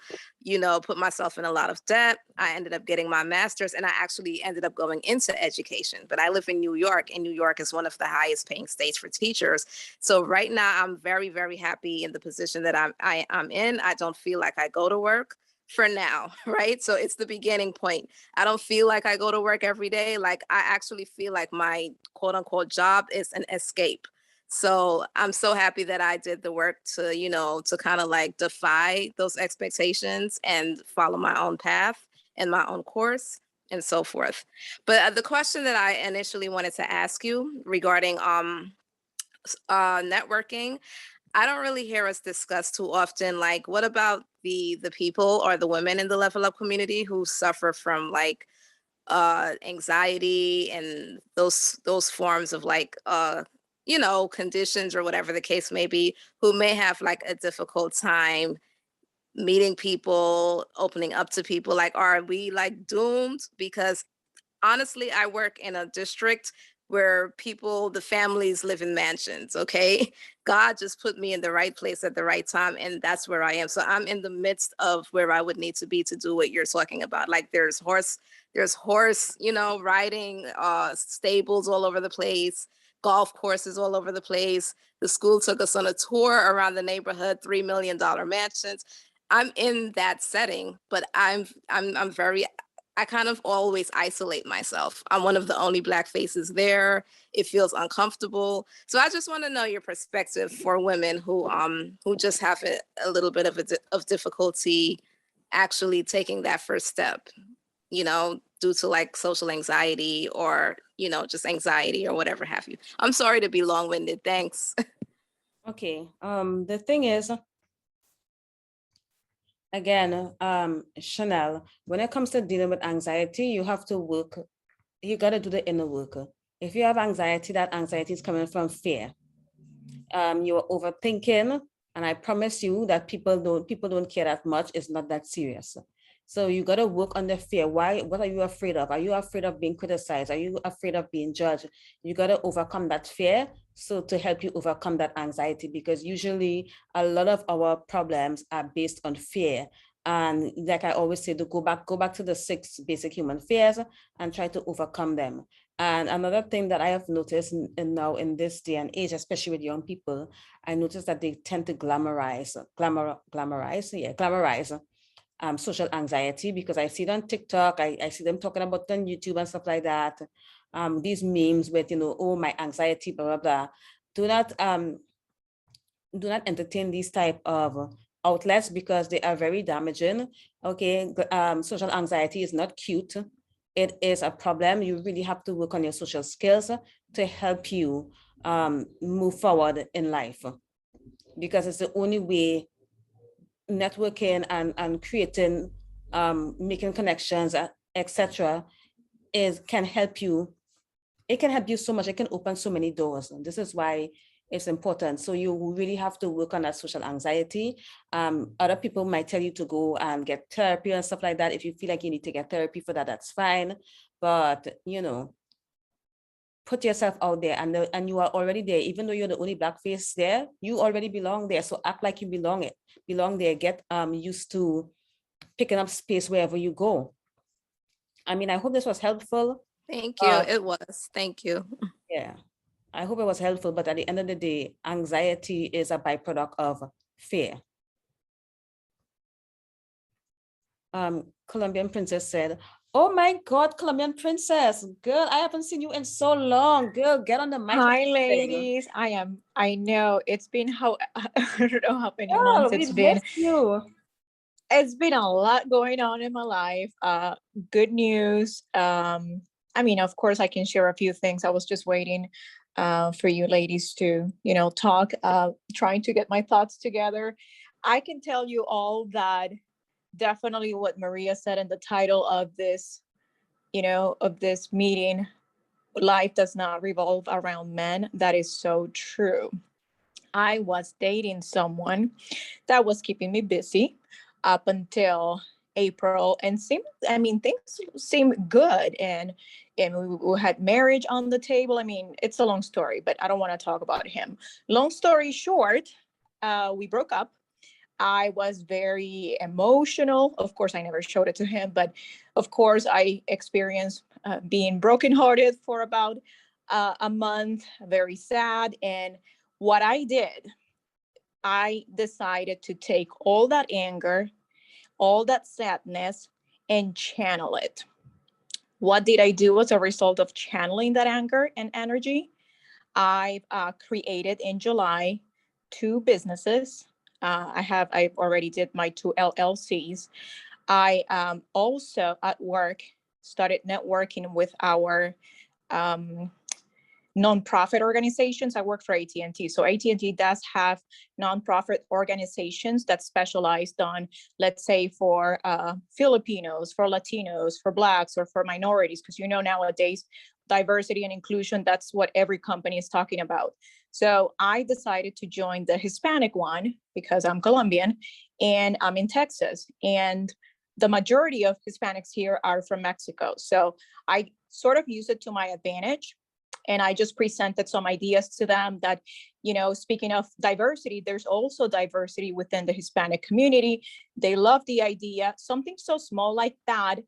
put myself in a lot of debt. I ended up getting my master's and I actually ended up going into education. But I live in New York, and New York is one of the highest paying states for teachers. So right now I'm very, very happy in the position that I'm in. I don't feel like I go to work for now, right? So it's the beginning point. I don't feel like I go to work every day. Like I actually feel like my quote unquote job is an escape. So I'm so happy that I did the work to, to kind of like defy those expectations and follow my own path and my own course and so forth. But the question that I initially wanted to ask you regarding networking, I don't really hear us discuss too often. Like, what about the people or the women in the Level Up community who suffer from like anxiety and those forms of like conditions or whatever the case may be, who may have like a difficult time meeting people, opening up to people? Like, are we like doomed? Because honestly, I work in a district where the families live in mansions, okay? God just put me in the right place at the right time, and that's where I am. So I'm in the midst of where I would need to be to do what you're talking about. Like there's horse, riding, stables all over the place, golf courses all over the place. The school took us on a tour around the neighborhood, $3 million mansions. I'm in that setting, but I'm very, I kind of always isolate myself. I'm one of the only Black faces there. It feels uncomfortable. So I just want to know your perspective for women who just have a little bit of difficulty actually taking that first step, due to like social anxiety or, just anxiety or whatever have you. I'm sorry to be long-winded. Thanks. Okay. The thing is, again, Chanel, when it comes to dealing with anxiety, you have to work, you got to do the inner work. If you have anxiety, that anxiety is coming from fear. You're overthinking, and I promise you that people don't care that much. It's not that serious. So you got to work on the fear. What are you afraid of? Are you afraid of being criticized? Are you afraid of being judged? You got to overcome that fear. So to help you overcome that anxiety, because usually a lot of our problems are based on fear. And like I always say, to go back to the 6 basic human fears and try to overcome them. And another thing that I have noticed now in this day and age, especially with young people, I noticed that they tend to glamorize social anxiety, because I see it on TikTok. I see them talking about it on YouTube and stuff like that. These memes with, oh, my anxiety, blah, blah, blah. Do not entertain these type of outlets, because they are very damaging. Okay, social anxiety is not cute. It is a problem. You really have to work on your social skills to help you move forward in life. because it's the only way networking and creating, making connections, etc., can help you. It can help you so much. It can open so many doors. And this is why it's important. So you really have to work on that social anxiety. Other people might tell you to go and get therapy and stuff like that. If you feel like you need to get therapy for that, that's fine. But, put yourself out there, and you are already there. Even though you're the only Black face there, you already belong there. So act like you belong there. Get used to picking up space wherever you go. I mean, I hope this was helpful. Thank you. It was. Thank you. Yeah, I hope it was helpful. But at the end of the day, anxiety is a byproduct of fear. Colombian Princess said, "Oh my God, Colombian Princess, girl, I haven't seen you in so long. Girl, get on the mic. Hi, ladies. I know it's been I don't know how many months We it's been. missed you. It's been a lot going on in my life. Good news. I mean, of course, I can share a few things. I was just waiting for you ladies to, talk, trying to get my thoughts together. I can tell you all that definitely what Maria said in the title of this, of this meeting, life does not revolve around men. That is so true. I was dating someone that was keeping me busy up until April, and things seemed good, and we had marriage on the table. I mean, it's a long story, but I don't want to talk about him. Long story short, we broke up. I was very emotional. Of course, I never showed it to him, but of course, I experienced being brokenhearted for about a month, very sad. And what I did, I decided to take all that anger, all that sadness, and channel it. What did I do as a result of channeling that anger and energy? I've created in July 2 businesses. I've already did my 2 LLCs. I also at work started networking with our nonprofit organizations. I work for AT&T. So AT&T does have nonprofit organizations that specialized on, let's say, for Filipinos, for Latinos, for Blacks, or for minorities, because nowadays diversity and inclusion, that's what every company is talking about. So I decided to join the Hispanic one because I'm Colombian and I'm in Texas. And the majority of Hispanics here are from Mexico. So I sort of use it to my advantage. And I just presented some ideas to them that, speaking of diversity, there's also diversity within the Hispanic community. They love the idea. Something so small like that,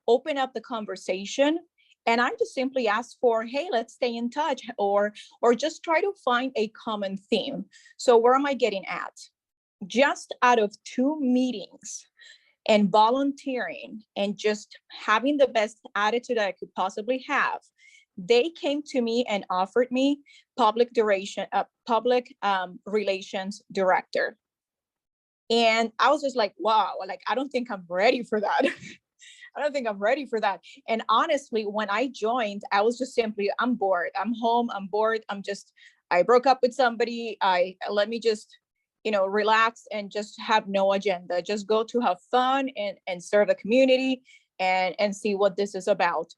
open up the conversation. And I just simply asked for, hey, let's stay in touch, or just try to find a common theme. So where am I getting at? Just out of 2 meetings and volunteering and just having the best attitude I could possibly have, they came to me and offered me public relations director. And I was just like, wow, like, I don't think I'm ready for that. I don't think I'm ready for that. And honestly, when I joined, I was just simply, I'm bored. I'm home. I'm bored. I broke up with somebody. Let me just, relax and just have no agenda. Just go to have fun and serve the community and see what this is about.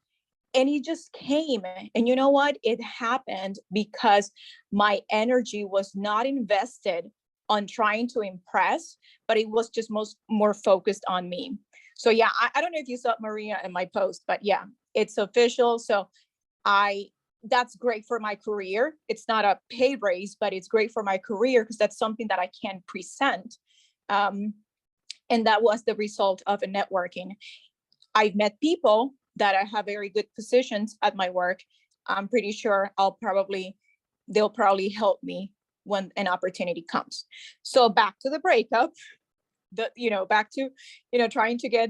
And he just came. And you know what? It happened because my energy was not invested on trying to impress, but it was just more focused on me. So yeah, I don't know if you saw Maria in my post, but yeah, it's official. So that's great for my career. It's not a pay raise, but it's great for my career because that's something that I can present. And that was the result of a networking. I've met people that I have very good positions at my work. I'm pretty sure they'll probably help me when an opportunity comes. So back to the breakup, back to, trying to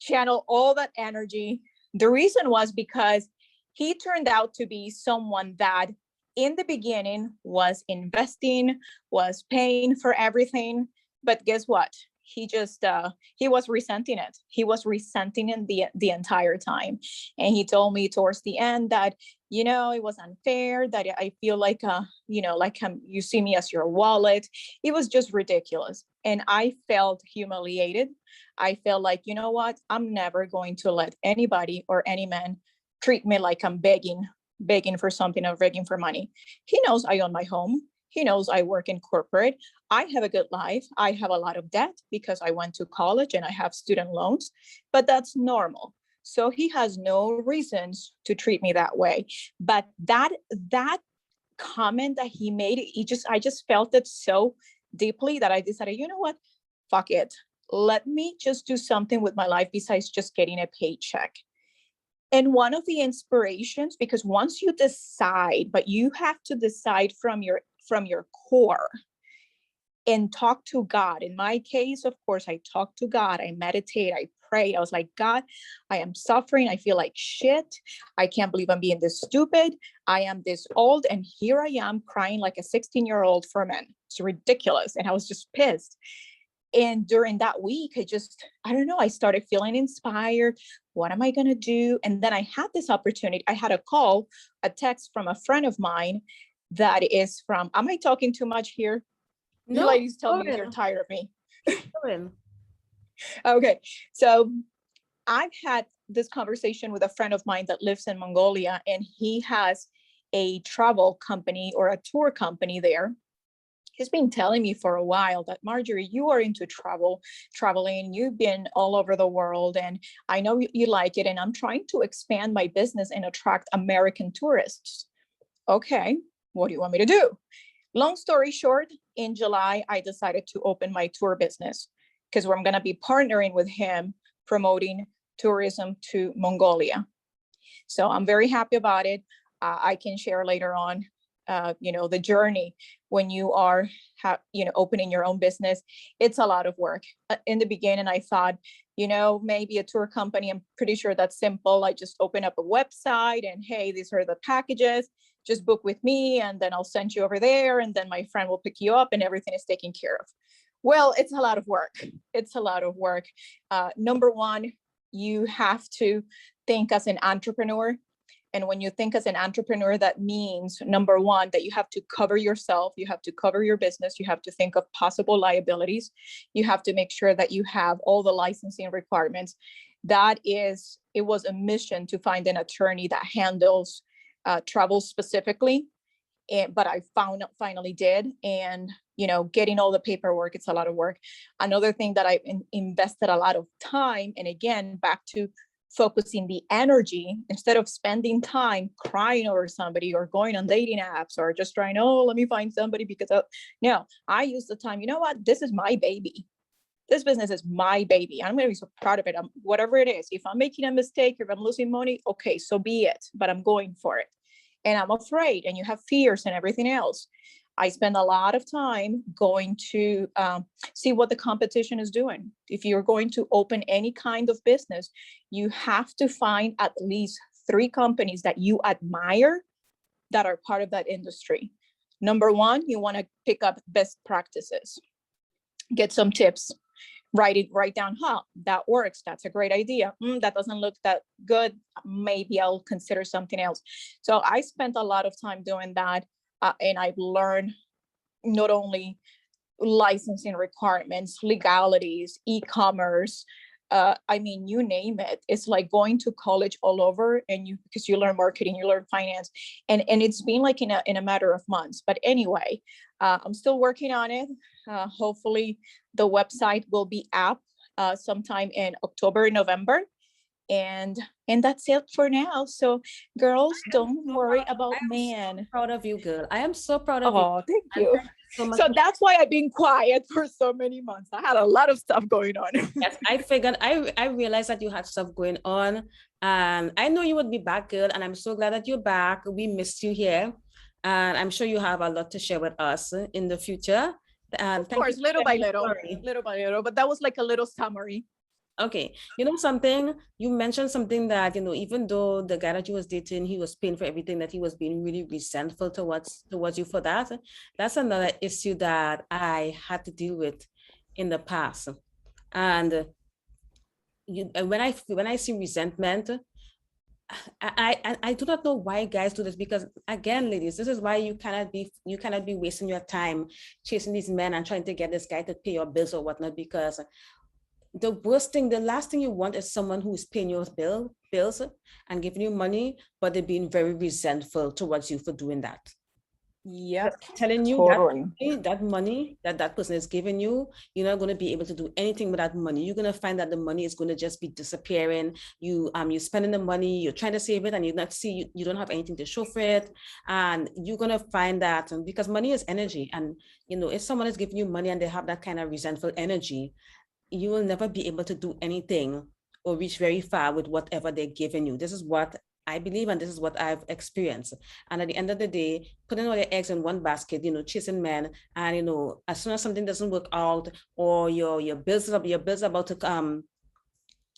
channel all that energy. The reason was because he turned out to be someone that in the beginning was investing, was paying for everything. But guess what? he was resenting it. He was resenting it the entire time. And he told me towards the end that, it was unfair, that I feel like, you see me as your wallet. It was just ridiculous. And I felt humiliated. I felt like, you know what? I'm never going to let anybody or any man treat me like I'm begging for something or begging for money. He knows I own my home. He knows I work in corporate. I have a good life. I have a lot of debt because I went to college and I have student loans, but that's normal. So he has no reasons to treat me that way. But that comment that he made, I just felt it so deeply that I decided, you know what? Fuck it. Let me just do something with my life besides just getting a paycheck. And one of the inspirations, because once you decide, but you have to decide from your core and talk to God. In my case, of course, I talk to God, I meditate, I pray. I was like, God, I am suffering. I feel like shit. I can't believe I'm being this stupid. I am this old. And here I am crying like a 16-year-old for men. It's ridiculous. And I was just pissed. And during that week, I don't know, I started feeling inspired. What am I going to do? And then I had this opportunity. I had a text from a friend of mine that is from, am I talking too much here? You ladies tell me if you're tired of me. Okay. So I've had this conversation with a friend of mine that lives in Mongolia, and he has a travel company or a tour company there. He's been telling me for a while that, Marjorie, you are into traveling, you've been all over the world, and I know you like it, and I'm trying to expand my business and attract American tourists. Okay, what do you want me to do? Long story short, in July, I decided to open my tour business because I'm going to be partnering with him promoting tourism to Mongolia. So I'm very happy about it. I can share later on, the journey when you are, opening your own business. It's a lot of work. In the beginning, I thought, maybe a tour company, I'm pretty sure that's simple. I just open up a website and, hey, these are the packages, just book with me, and then I'll send you over there, and then my friend will pick you up and everything is taken care of. Well, it's a lot of work. It's a lot of work. Number one, you have to think as an entrepreneur. And when you think as an entrepreneur, that means, number one, that you have to cover yourself, you have to cover your business, you have to think of possible liabilities, you have to make sure that you have all the licensing requirements. It was a mission to find an attorney that handles travel specifically. But I finally did. And, getting all the paperwork, it's a lot of work. Another thing that I invested a lot of time, and again, back to focusing the energy, instead of spending time crying over somebody or going on dating apps or just trying, let me find somebody because no, I use the time, you know what, this is my baby. This business is my baby. I'm going to be so proud of it. Whatever it is, if I'm making a mistake, if I'm losing money, okay, so be it, but I'm going for it. And I'm afraid, and you have fears and everything else. I spend a lot of time going to see what the competition is doing. If you're going to open any kind of business, you have to find at least 3 companies that you admire that are part of that industry. Number one, you want to pick up best practices, get some tips, write down, that works, that's a great idea. That doesn't look that good, maybe I'll consider something else. So I spent a lot of time doing that, and I've learned not only licensing requirements, legalities, e-commerce, you name it. It's like going to college all over, and because you learn marketing, you learn finance, and it's been like in a matter of months. But anyway, I'm still working on it. Hopefully the website will be up sometime in October, November. And that's it for now. So girls, don't worry about man. So proud of you, girl. I am so proud of you. Oh, thank you. So that's why I've been quiet for so many months. I had a lot of stuff going on. Yes, I figured, I realized that you had stuff going on, and I know you would be back, girl. And I'm so glad that you're back. We missed you here, and I'm sure you have a lot to share with us in the future. And of course, little by little, but that was like a little summary. Okay, something, you mentioned something that, even though the guy that you was dating, he was paying for everything, that he was being really resentful towards you for that. That's another issue that I had to deal with in the past. And when I see resentment, I do not know why guys do this, because again, ladies, this is why you cannot be wasting your time chasing these men and trying to get this guy to pay your bills or whatnot, because the last thing you want is someone who is paying your bills and giving you money, but they're being very resentful towards you for doing that. Yep, Telling you totally. that money that person is giving you, you're not going to be able to do anything with that money. You're going to find that the money is going to just be disappearing. You're spending the money, you're trying to save it, and you don't have anything to show for it. And you're going to find that, because money is energy, and if someone is giving you money and they have that kind of resentful energy, you will never be able to do anything or reach very far with whatever they're giving you. This is what I believe, and this is what I've experienced. And at the end of the day, putting all your eggs in one basket, chasing men, and as soon as something doesn't work out, or your bills are about to come,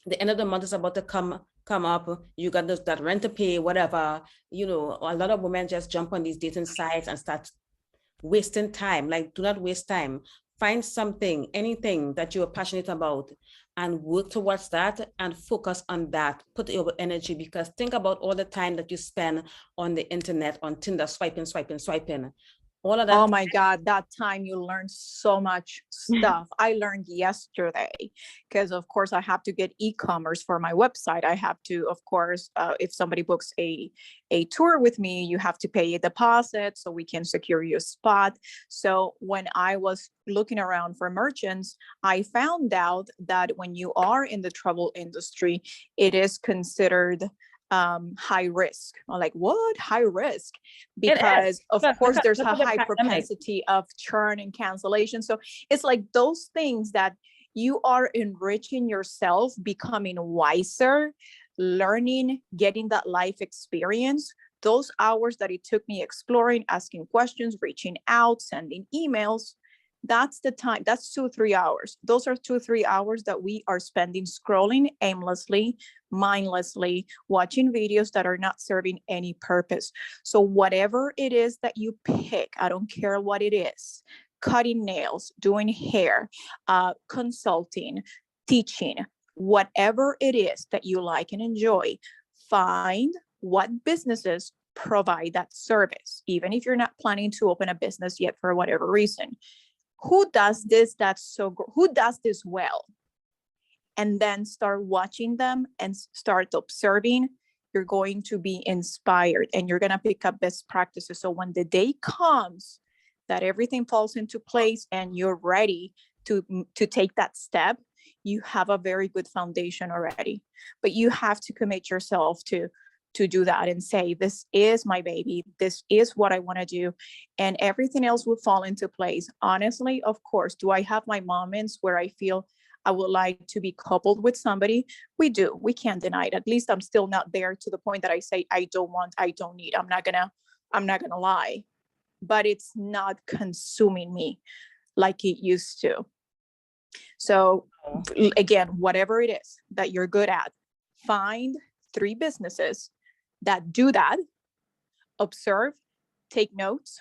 the end of the month is about to come up, you got that rent to pay, whatever. A lot of women just jump on these dating sites and start wasting time. Like, do not waste time. Find something, anything that you're passionate about, and work towards that and focus on that. Put your energy, because think about all the time that you spend on the internet, on Tinder, swiping. All of that. Oh my God, that time you learn so much stuff. I learned yesterday because, of course, I have to get e-commerce for my website. I have to, of course, if somebody books a tour with me, you have to pay a deposit so we can secure your spot. So when I was looking around for merchants, I found out that when you are in the travel industry, it is considered high risk. I'm like, what? High risk? Because of course there's a high propensity of churn and cancellation. So it's like those things that you are enriching yourself, becoming wiser, learning, getting that life experience. Those hours that it took me exploring, asking questions, reaching out, sending emails, that's the time. That's 2-3 hours. Those are 2-3 hours that we are spending scrolling aimlessly, mindlessly, watching videos that are not serving any purpose. So whatever it is that you pick, I don't care what it is, cutting nails, doing hair, consulting, teaching, whatever it is that you like and enjoy, find what businesses provide that service, even if you're not planning to open a business yet for whatever reason. Who does this? Who does this well? And then start watching them and start observing. You're going to be inspired and you're going to pick up best practices. So when the day comes that everything falls into place and you're ready to take that step, you have a very good foundation already. But you have to commit yourself to do that and say, this is my baby, this is what I want to do, and everything else will fall into place. Honestly, of course, do I have my moments where I feel I would like to be coupled with somebody? We do. We can't deny it. At least I'm still not there to the point that I say I don't want, I don't need. I'm not gonna lie, but it's not consuming me like it used to. So again, whatever it is that you're good at, find 3 businesses that do that, observe, take notes,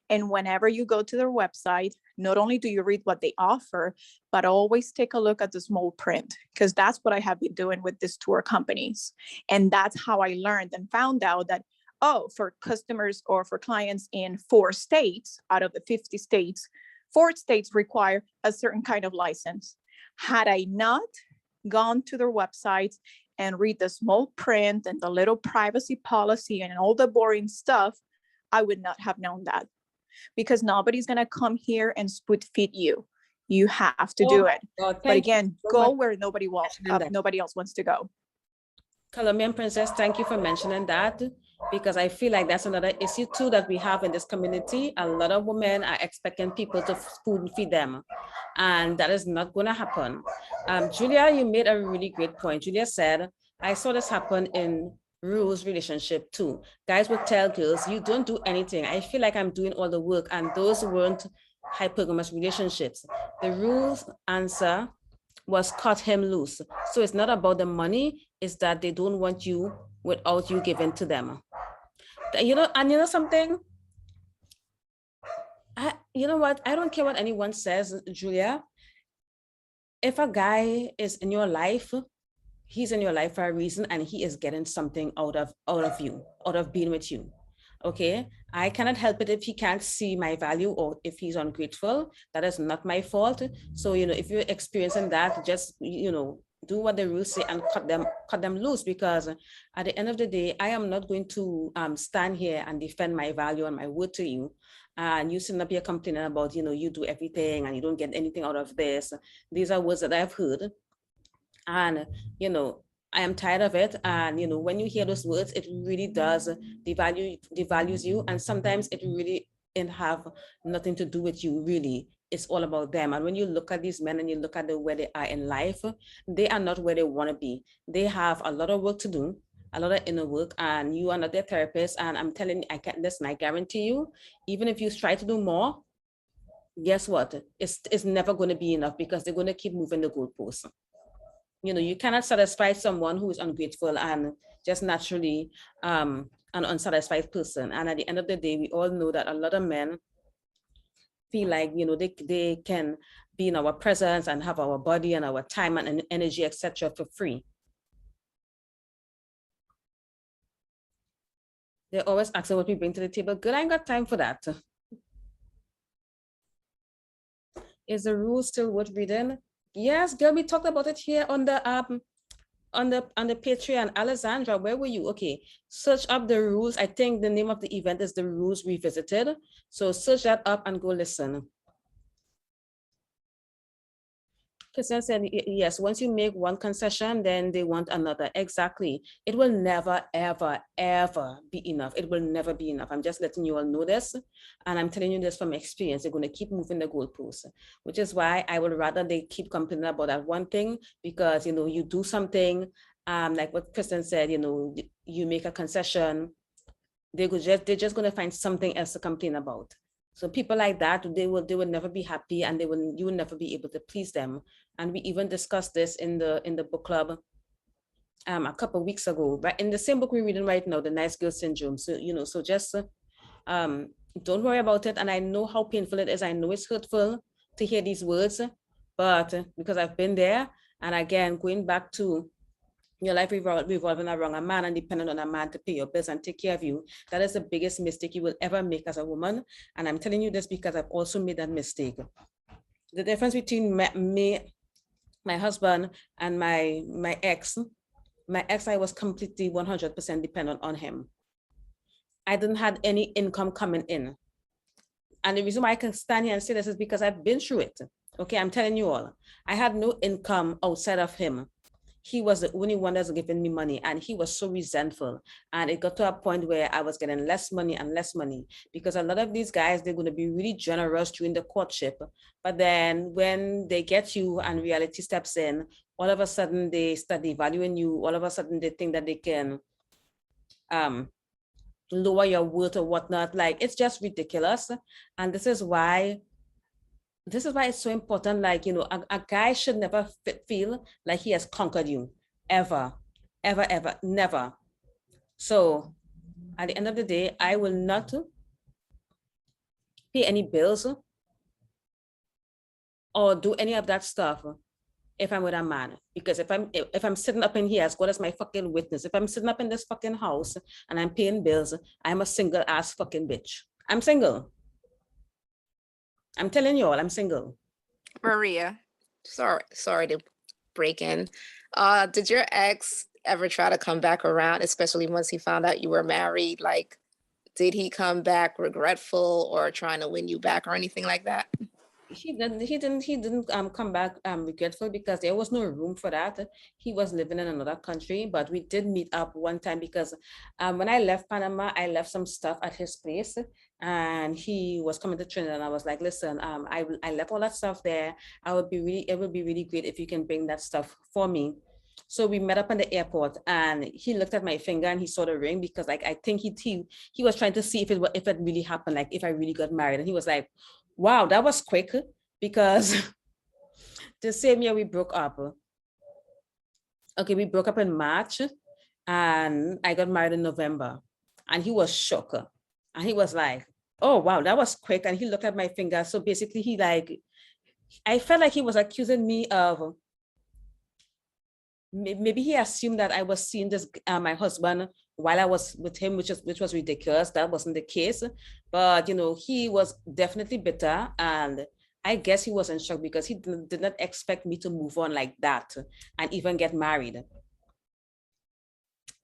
and whenever you go to their website, not only do you read what they offer, but always take a look at the small print, because that's what I have been doing with these tour companies. And that's how I learned and found out that, for customers or for clients in 4 states out of the 50 states, 4 states require a certain kind of license. Had I not gone to their websites and read the small print and the little privacy policy and all the boring stuff, I would not have known that, because nobody's going to come here and spoon feed you. You have to do it. But again, go where nobody else wants to go. Colombian Princess, thank you for mentioning that, because I feel like that's another issue too that we have in this community. A lot of women are expecting people to spoon feed them, and that is not going to happen. Julia, you made a really great point. Julia said, I saw this happen in Rue's relationship too. Guys would tell girls, you don't do anything. I feel like I'm doing all the work, and those weren't hypergamous relationships. The Rue's answer was cut him loose. So it's not about the money, it's that they don't want you without you giving to them. And you know something? You know what? I don't care what anyone says, Julia. if a guy is in your life, he's in your life for a reason, and he is getting something out of you, out of being with you. Okay, I cannot help it if he can't see my value or if he's ungrateful. That is not my fault. So, if you're experiencing that, just, do what the rules say and cut them loose, because at the end of the day, I am not going to stand here and defend my value and my word to you. And you sitting up here complaining about, you do everything and you don't get anything out of this. These are words that I've heard. And, I am tired of it. And, when you hear those words, it really does devalues you. And sometimes it really and have nothing to do with you, really. It's all about them. And when you look at these men and you look at where they are in life, they are not where they want to be. They have a lot of work to do, a lot of inner work, and you are not their therapist. And I'm telling you, I guarantee you, even if you try to do more, guess what? It's never going to be enough, because they're going to keep moving the goalposts. You cannot satisfy someone who is ungrateful and just naturally an unsatisfied person. And at the end of the day, we all know that a lot of men feel like, they can be in our presence and have our body and our time and energy, etc., for free. They're always asking what we bring to the table. Good, I ain't got time for that. Is the rule still worth reading? Yes, girl, we talked about it here on the Patreon. Alessandra, where were you? Okay, search up the rules. I think the name of the event is the Rules Revisited. So search that up and go listen. Christian said, yes, once you make one concession, then they want another. Exactly. It will never, ever, ever be enough. It will never be enough. I'm just letting you all know this. And I'm telling you this from experience. They're going to keep moving the goalposts, which is why I would rather they keep complaining about that one thing, because, you do something, like what Kristen said, you make a concession, they're just going to find something else to complain about. So people like that, they will never be happy, and you will never be able to please them. And we even discussed this in the book club a couple of weeks ago, but in the same book we're reading right now, The Nice Girl Syndrome. So, so just don't worry about it. And I know how painful it is. I know it's hurtful to hear these words, but because I've been there, and again, going back to your life revolving around a man and depending on a man to pay your bills and take care of you, that is the biggest mistake you will ever make as a woman. And I'm telling you this because I've also made that mistake. The difference between me, my husband, and my ex, I was completely 100% dependent on him. I didn't have any income coming in. And the reason why I can stand here and say this is because I've been through it. Okay, I'm telling you all. I had no income outside of him. He was the only one that's giving me money, and he was so resentful. And it got to a point where I was getting less money and less money, because a lot of these guys, they're going to be really generous during the courtship. But then when they get you and reality steps in, all of a sudden they start devaluing you. All of a sudden they think that they can lower your worth or whatnot. Like, it's just ridiculous. And this is why it's so important. Like, a guy should never feel like he has conquered you, ever, ever, ever, never. So at the end of the day, I will not pay any bills or do any of that stuff if I'm with a man. Because if I'm sitting up in here, as God as my fucking witness, if I'm sitting up in this fucking house and I'm paying bills, I'm a single ass fucking bitch. I'm single. I'm telling you all, I'm single. Maria, sorry to break in. Did your ex ever try to come back around, especially once he found out you were married? Like, did he come back regretful or trying to win you back or anything like that? He didn't come back regretful, because there was no room for that. He was living in another country, but we did meet up one time, because when I left Panama, I left some stuff at his place, and he was coming to Trinidad, and I was like, listen, I left all that stuff there. It would be really great if you can bring that stuff for me. So we met up in the airport, and he looked at my finger and he saw the ring, because like I think he was trying to see if it really happened, like if I really got married. And he was like, wow, that was quick, because the same year we broke up. Okay, we broke up in March and I got married in November, and he was shocked. And he was like, oh, wow, that was quick. And he looked at my finger. So basically he like, I felt like he was accusing me of, maybe he assumed that I was seeing this my husband while I was with him, which was ridiculous. That wasn't the case. But he was definitely bitter, and I guess he was in shock because he did not expect me to move on like that and even get married.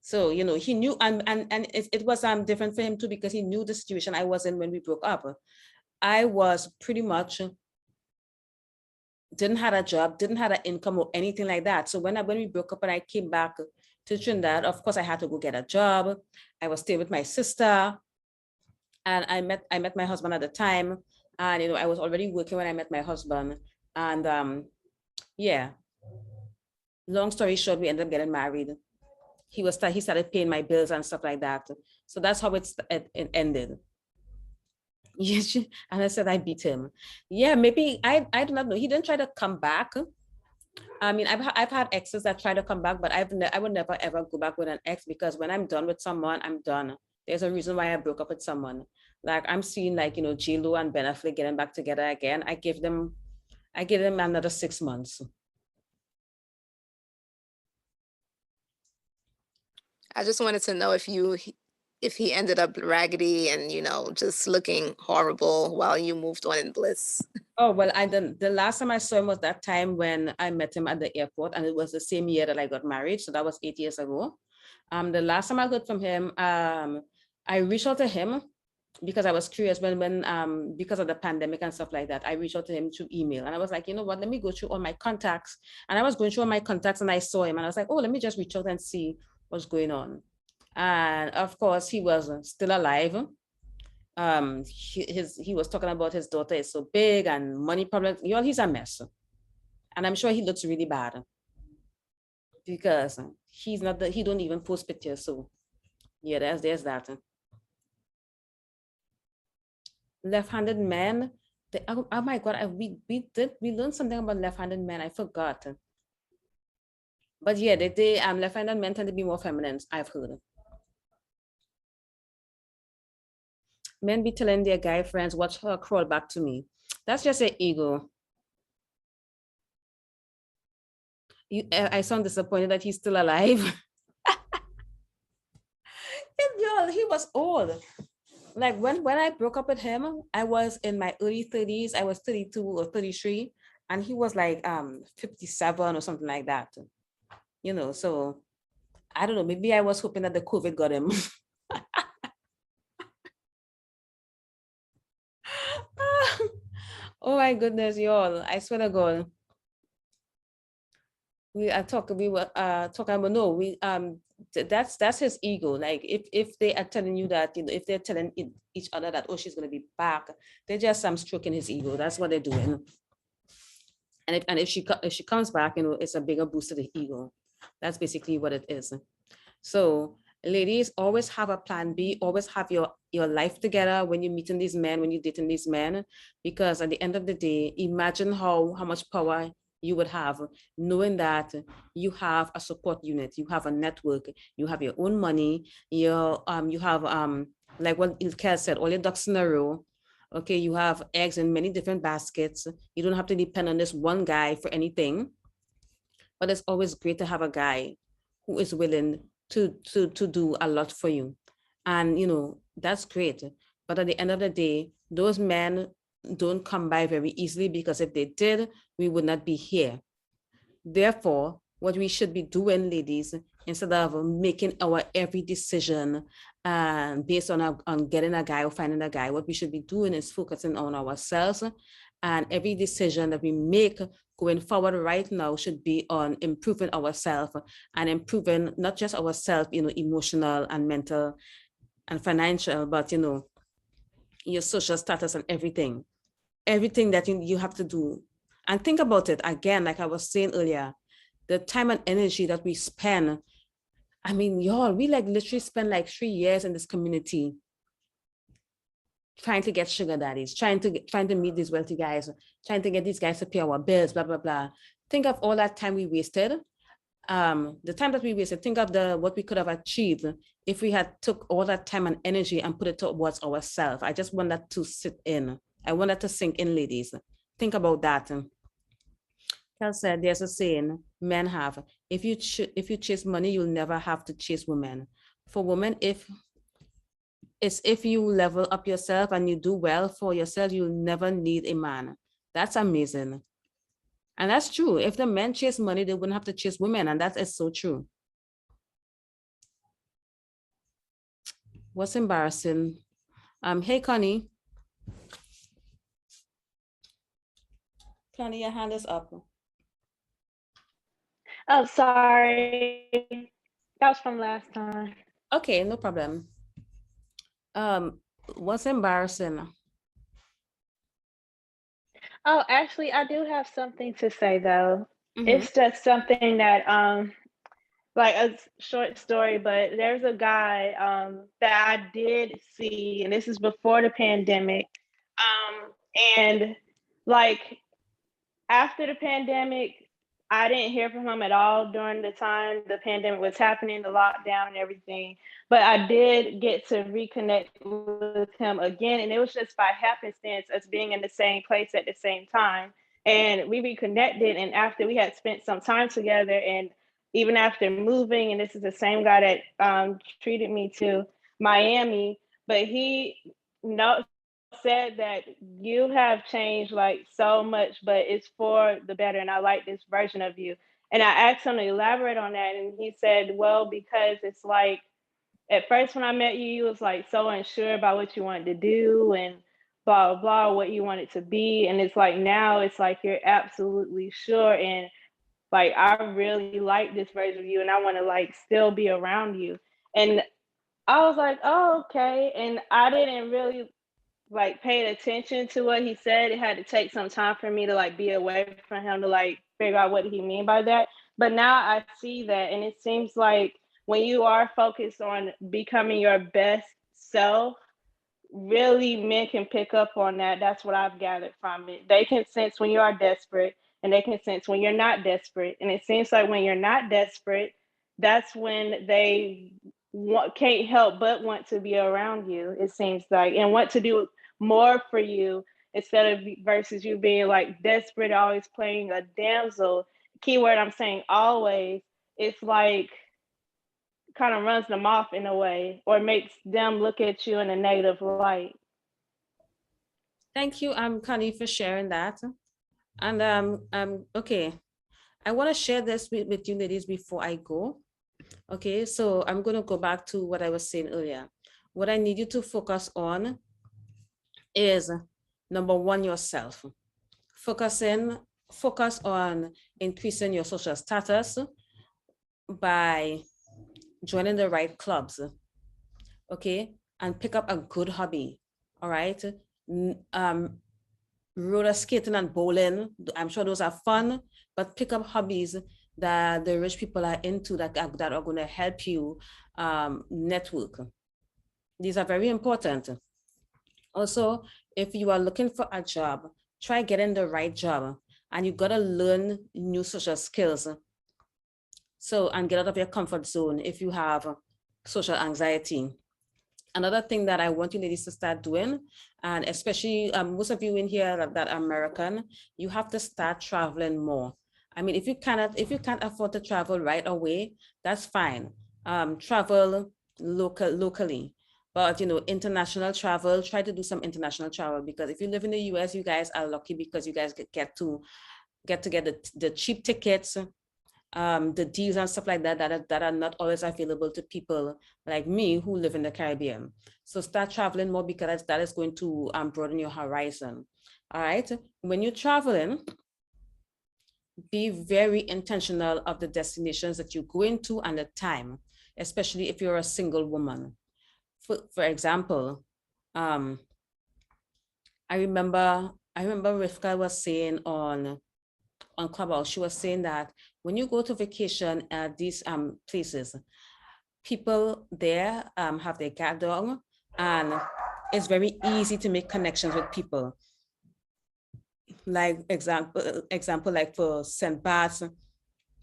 So he knew, and it was different for him too, because he knew the situation I was in when we broke up. I was pretty much didn't have a job, didn't have an income or anything like that. So when we broke up and I came back to Trinidad, of course I had to go get a job. I was staying with my sister, and I met my husband at the time, and I was already working when I met my husband, and yeah. Long story short, we ended up getting married. He started paying my bills and stuff like that. So that's how it ended. Yes, and I said I beat him. Yeah, maybe I do not know. He didn't try to come back. I mean, I've had exes that try to come back, but I would never ever go back with an ex, because when I'm done with someone, I'm done. There's a reason why I broke up with someone. Like I'm seeing like J-Lo and Ben Affleck getting back together again. I give them another 6 months. I just wanted to know if he ended up raggedy and just looking horrible while you moved on in bliss. Oh, well, the last time I saw him was that time when I met him at the airport, and it was the same year that I got married. So that was 8 years ago. The last time I heard from him, I reached out to him because I was curious because of the pandemic and stuff like that. I reached out to him through email, and I was like, you know what, let me go through all my contacts. And I was going through all my contacts and I saw him, and I was like, oh, let me just reach out and see what's going on. And of course, he was still alive. He was talking about his daughter is so big and money problems. He's a mess, and I'm sure he looks really bad because he don't even post pictures. So yeah, there's that. Left-handed men. Oh my God, we learned something about left-handed men. I forgot. But yeah, they left-handed men tend to be more feminine, I've heard. Men be telling their guy friends, watch her crawl back to me. That's just an ego. I sound disappointed that he's still alive. He was old. Like when I broke up with him, I was in my early 30s. I was 32 or 33, and he was like 57 or something like that. So I don't know, maybe I was hoping that the COVID got him. Oh my goodness, y'all. I swear to God. We were talking about, no, that's his ego. Like if they are telling you that, if they're telling each other that, oh, she's gonna be back, they're just stroking his ego. That's what they're doing. And if she comes back, it's a bigger boost to the ego. That's basically what it is. So ladies, always have a plan B, always have your life together when you're meeting these men, when you're dating these men, because at the end of the day, imagine how much power you would have knowing that you have a support unit, you have a network, you have your own money, you have like what Ilke said, all your ducks in a row. Okay, you have eggs in many different baskets. You don't have to depend on this one guy for anything. But it's always great to have a guy who is willing to do a lot for you. And that's great. But at the end of the day, those men don't come by very easily, because if they did, we would not be here. Therefore, what we should be doing, ladies, instead of making our every decision based on getting a guy or finding a guy, what we should be doing is focusing on ourselves. And every decision that we make going forward right now should be on improving ourselves, and improving not just ourselves, emotional and mental and financial, but your social status and everything that you have to do. And think about it again, like I was saying earlier, the time and energy that we spend. I mean, y'all, we like literally spend like 3 years in this community trying to get sugar daddies, trying to meet these wealthy guys, trying to get these guys to pay our bills, blah, blah, blah. Think of all that time we wasted. The time that we wasted, think of what we could have achieved if we had took all that time and energy and put it towards ourselves. I just want that to sit in. I want that to sink in, ladies. Think about that. Cal said there's a saying men have, if you chase money, you'll never have to chase women. For women, if you level up yourself and you do well for yourself, you'll never need a man. That's amazing. And that's true. If the men chase money, they wouldn't have to chase women. And that is so true. What's embarrassing? Hey, Connie. Connie, your hand is up. Oh, sorry. That was from last time. Okay, no problem. What's embarrassing? Oh, actually, I do have something to say though. Mhm. It's just something that like a short story, but there's a guy that I did see, and this is before the pandemic. And like after the pandemic, I didn't hear from him at all during the time the pandemic was happening, the lockdown and everything. But I did get to reconnect with him again. And it was just by happenstance, us being in the same place at the same time. And we reconnected. And after we had spent some time together, and even after moving, and this is the same guy that treated me to Miami, but he said that you have changed like so much, but it's for the better. And I like this version of you. And I asked him to elaborate on that. And he said, well, because it's like at first when I met you, you was like so unsure about what you wanted to do and blah, blah, blah, what you wanted to be. And it's like now it's like you're absolutely sure. And like I really like this version of you and I want to like still be around you. And I was like, oh, okay. And I didn't really like paid attention to what he said. It had to take some time for me to like be away from him to like figure out what he mean by that. But now I see that, and it seems like when you are focused on becoming your best self, really men can pick up on that. That's what I've gathered from it. They can sense when you are desperate, and they can sense when you're not desperate. And it seems like when you're not desperate, that's when they can't help but want to be around you, it seems like, and want to do more for you instead of versus you being like desperate, always playing a damsel. Keyword I'm saying always. It's like kind of runs them off in a way or makes them look at you in a negative light. Thank you, Connie, for sharing that. And okay, I want to share this with you ladies before I go. Okay, so I'm going to go back to what I was saying earlier. What I need you to focus on is number one, yourself. Focus on increasing your social status by joining the right clubs. Okay, and pick up a good hobby. All right. Roller skating and bowling, I'm sure those are fun, but pick up hobbies that the rich people are into that are going to help you network. These are very important. Also, if you are looking for a job, try getting the right job, and you got to learn new social skills. So, and get out of your comfort zone if you have social anxiety. Another thing that I want you ladies to start doing, and especially most of you in here that are American, you have to start traveling more. I mean, if you can't afford to travel right away, that's fine. Travel locally, but international travel, try to do some international travel, because if you live in the US, you guys are lucky because you guys get to get the cheap tickets, the deals and stuff like that are not always available to people like me who live in the Caribbean. So start traveling more, because that is going to broaden your horizon. All right. When you're traveling, be very intentional of the destinations that you go into and the time, especially if you're a single woman. For example, I remember Rivka was saying on Clubhouse, she was saying that when you go to vacation at these places, people there have their guard down, and it's very easy to make connections with people. Like example, like for St. Bart's,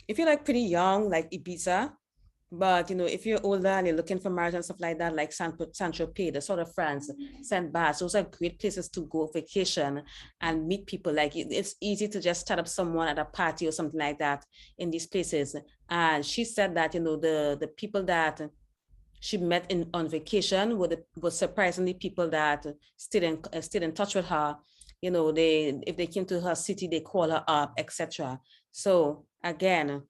if you're like pretty young, like Ibiza, But if you're older and you're looking for marriage and stuff like that, like Saint-Tropez, the sort of France, Saint Barth, those are great places to go vacation and meet people. Like it's easy to just start up someone at a party or something like that in these places. And she said that the people that she met on vacation were surprisingly people that stayed in touch with her. If they came to her city, they call her up, etc. So again,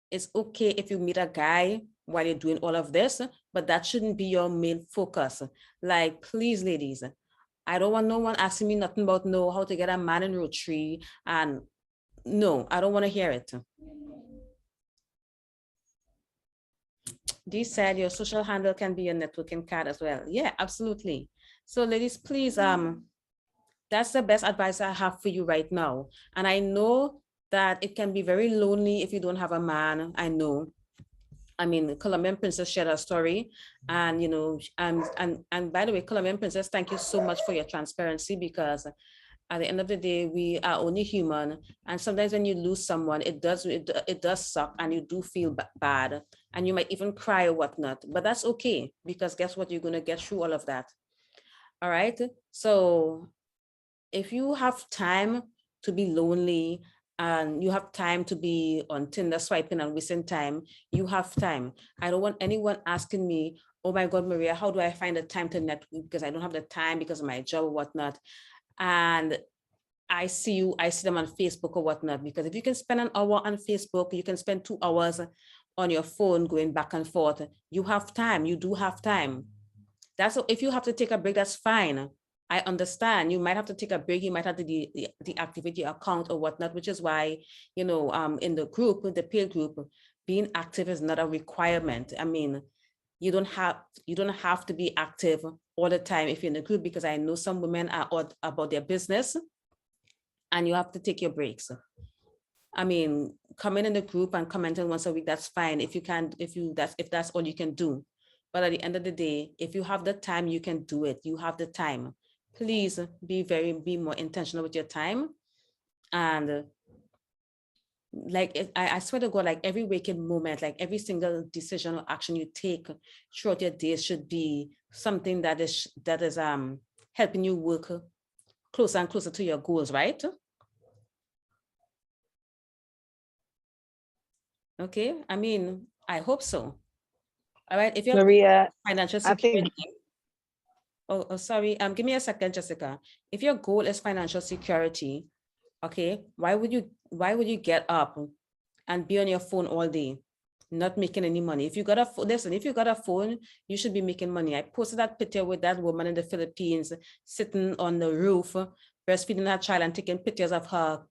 it's okay if you meet a guy while you're doing all of this, but that shouldn't be your main focus. Like, please, ladies, I don't want no one asking me nothing about how to get a man in Rotary, and no, I don't want to hear it. Dee said your social handle can be your networking card as well. Yeah, absolutely. So ladies, please, that's the best advice I have for you right now. And I know that it can be very lonely if you don't have a man. I know. I mean, Colombian Princess shared her story, and and by the way, Colombian Princess, thank you so much for your transparency, because at the end of the day, we are only human, and sometimes when you lose someone, it does suck, and you do feel bad, and you might even cry or whatnot. But that's okay, because guess what? You're gonna get through all of that. All right. So if you have time to be lonely and you have time to be on Tinder swiping and wasting time, you have time. I don't want anyone asking me, oh my God, Maria, how do I find the time to network? Because I don't have the time because of my job or whatnot. And I see them on Facebook or whatnot, because if you can spend an hour on Facebook, you can spend 2 hours on your phone going back and forth. You have time, you do have time. That's if you have to take a break, that's fine. I understand. You might have to take a break. You might have to deactivate your account or whatnot, which is why, in the group, the peer group, being active is not a requirement. I mean, you don't have to be active all the time if you're in the group, because I know some women are odd about their business and you have to take your breaks. I mean, coming in the group and commenting once a week, that's fine. If that's all you can do. But at the end of the day, if you have the time, you can do it. You have the time. Please be more intentional with your time. And like, I swear to God, like every waking moment, like every single decision or action you take throughout your day should be something that is helping you work closer and closer to your goals, right? Okay, I mean, I hope so. All right, if you're Maria, financial I think security. Oh, sorry. Give me a second, Jessica. If your goal is financial security, okay, why would you get up and be on your phone all day, not making any money? If you got a listen, if you got a phone, you should be making money. I posted that picture with that woman in the Philippines sitting on the roof, breastfeeding her child and taking pictures of her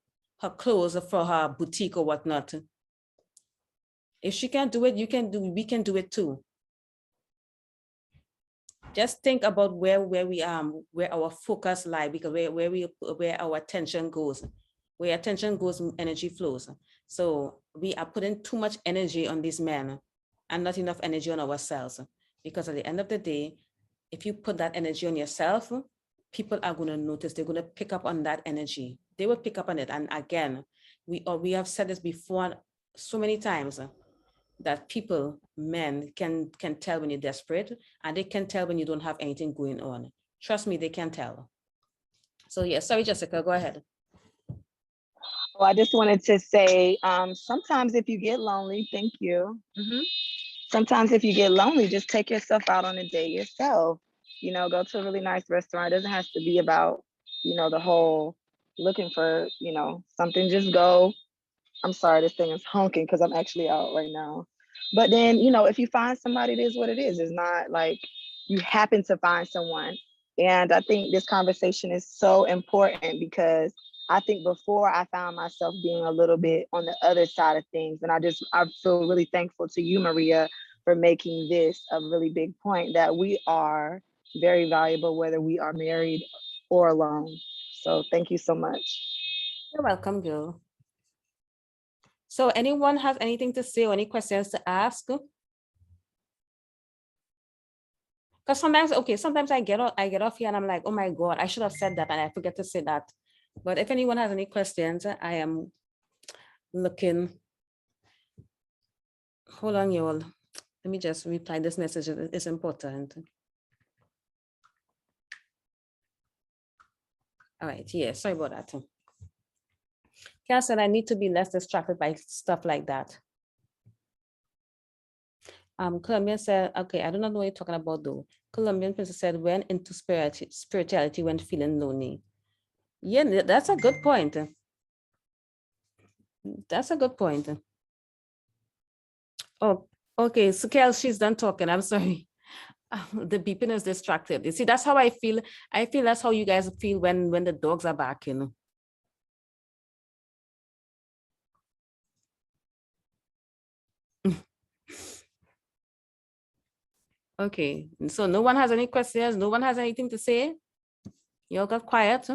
clothes for her boutique or whatnot. If she can do it, we can do it too. Just think about where our focus lie, because where our attention goes. Where attention goes, energy flows. So we are putting too much energy on these men and not enough energy on ourselves. Because at the end of the day, if you put that energy on yourself, people are going to notice. They're going to pick up on that energy. They will pick up on it. And again, we have said this before so many times, that men can tell when you're desperate, and they can tell when you don't have anything going on. Trust me, they can tell. So yeah, sorry, Jessica, go ahead. Well, I just wanted to say, sometimes if you get lonely, thank you. Sometimes if you get lonely, just take yourself out on a date yourself. Go to a really nice restaurant. It doesn't have to be about, the whole looking for, something. Just go. I'm sorry, this thing is honking because I'm actually out right now. But then, if you find somebody, it is what it is. It's not like you happen to find someone. And I think this conversation is so important, because I think before I found myself being a little bit on the other side of things. And I feel really thankful to you, Maria, for making this a really big point, that we are very valuable, whether we are married or alone. So thank you so much. You're welcome, girl. So anyone has anything to say or any questions to ask? Because sometimes I get off here and I'm like, oh my God, I should have said that and I forget to say that. But if anyone has any questions, I am looking. hold on, you all. Let me just reply this message. It's important. All right, yeah, sorry about that. Kat said I need to be less distracted by stuff like that. Colombian said, okay, I do not know what you're talking about though. Colombian princess said, went into spirituality when feeling lonely. Yeah, that's a good point. That's a good point. Oh, okay, so Kel, she's done talking. I'm sorry. The beeping is distracted. You see, that's how I feel. I feel that's how you guys feel when the dogs are barking. Okay, so no one has any questions. No one has anything to say. You all got quiet.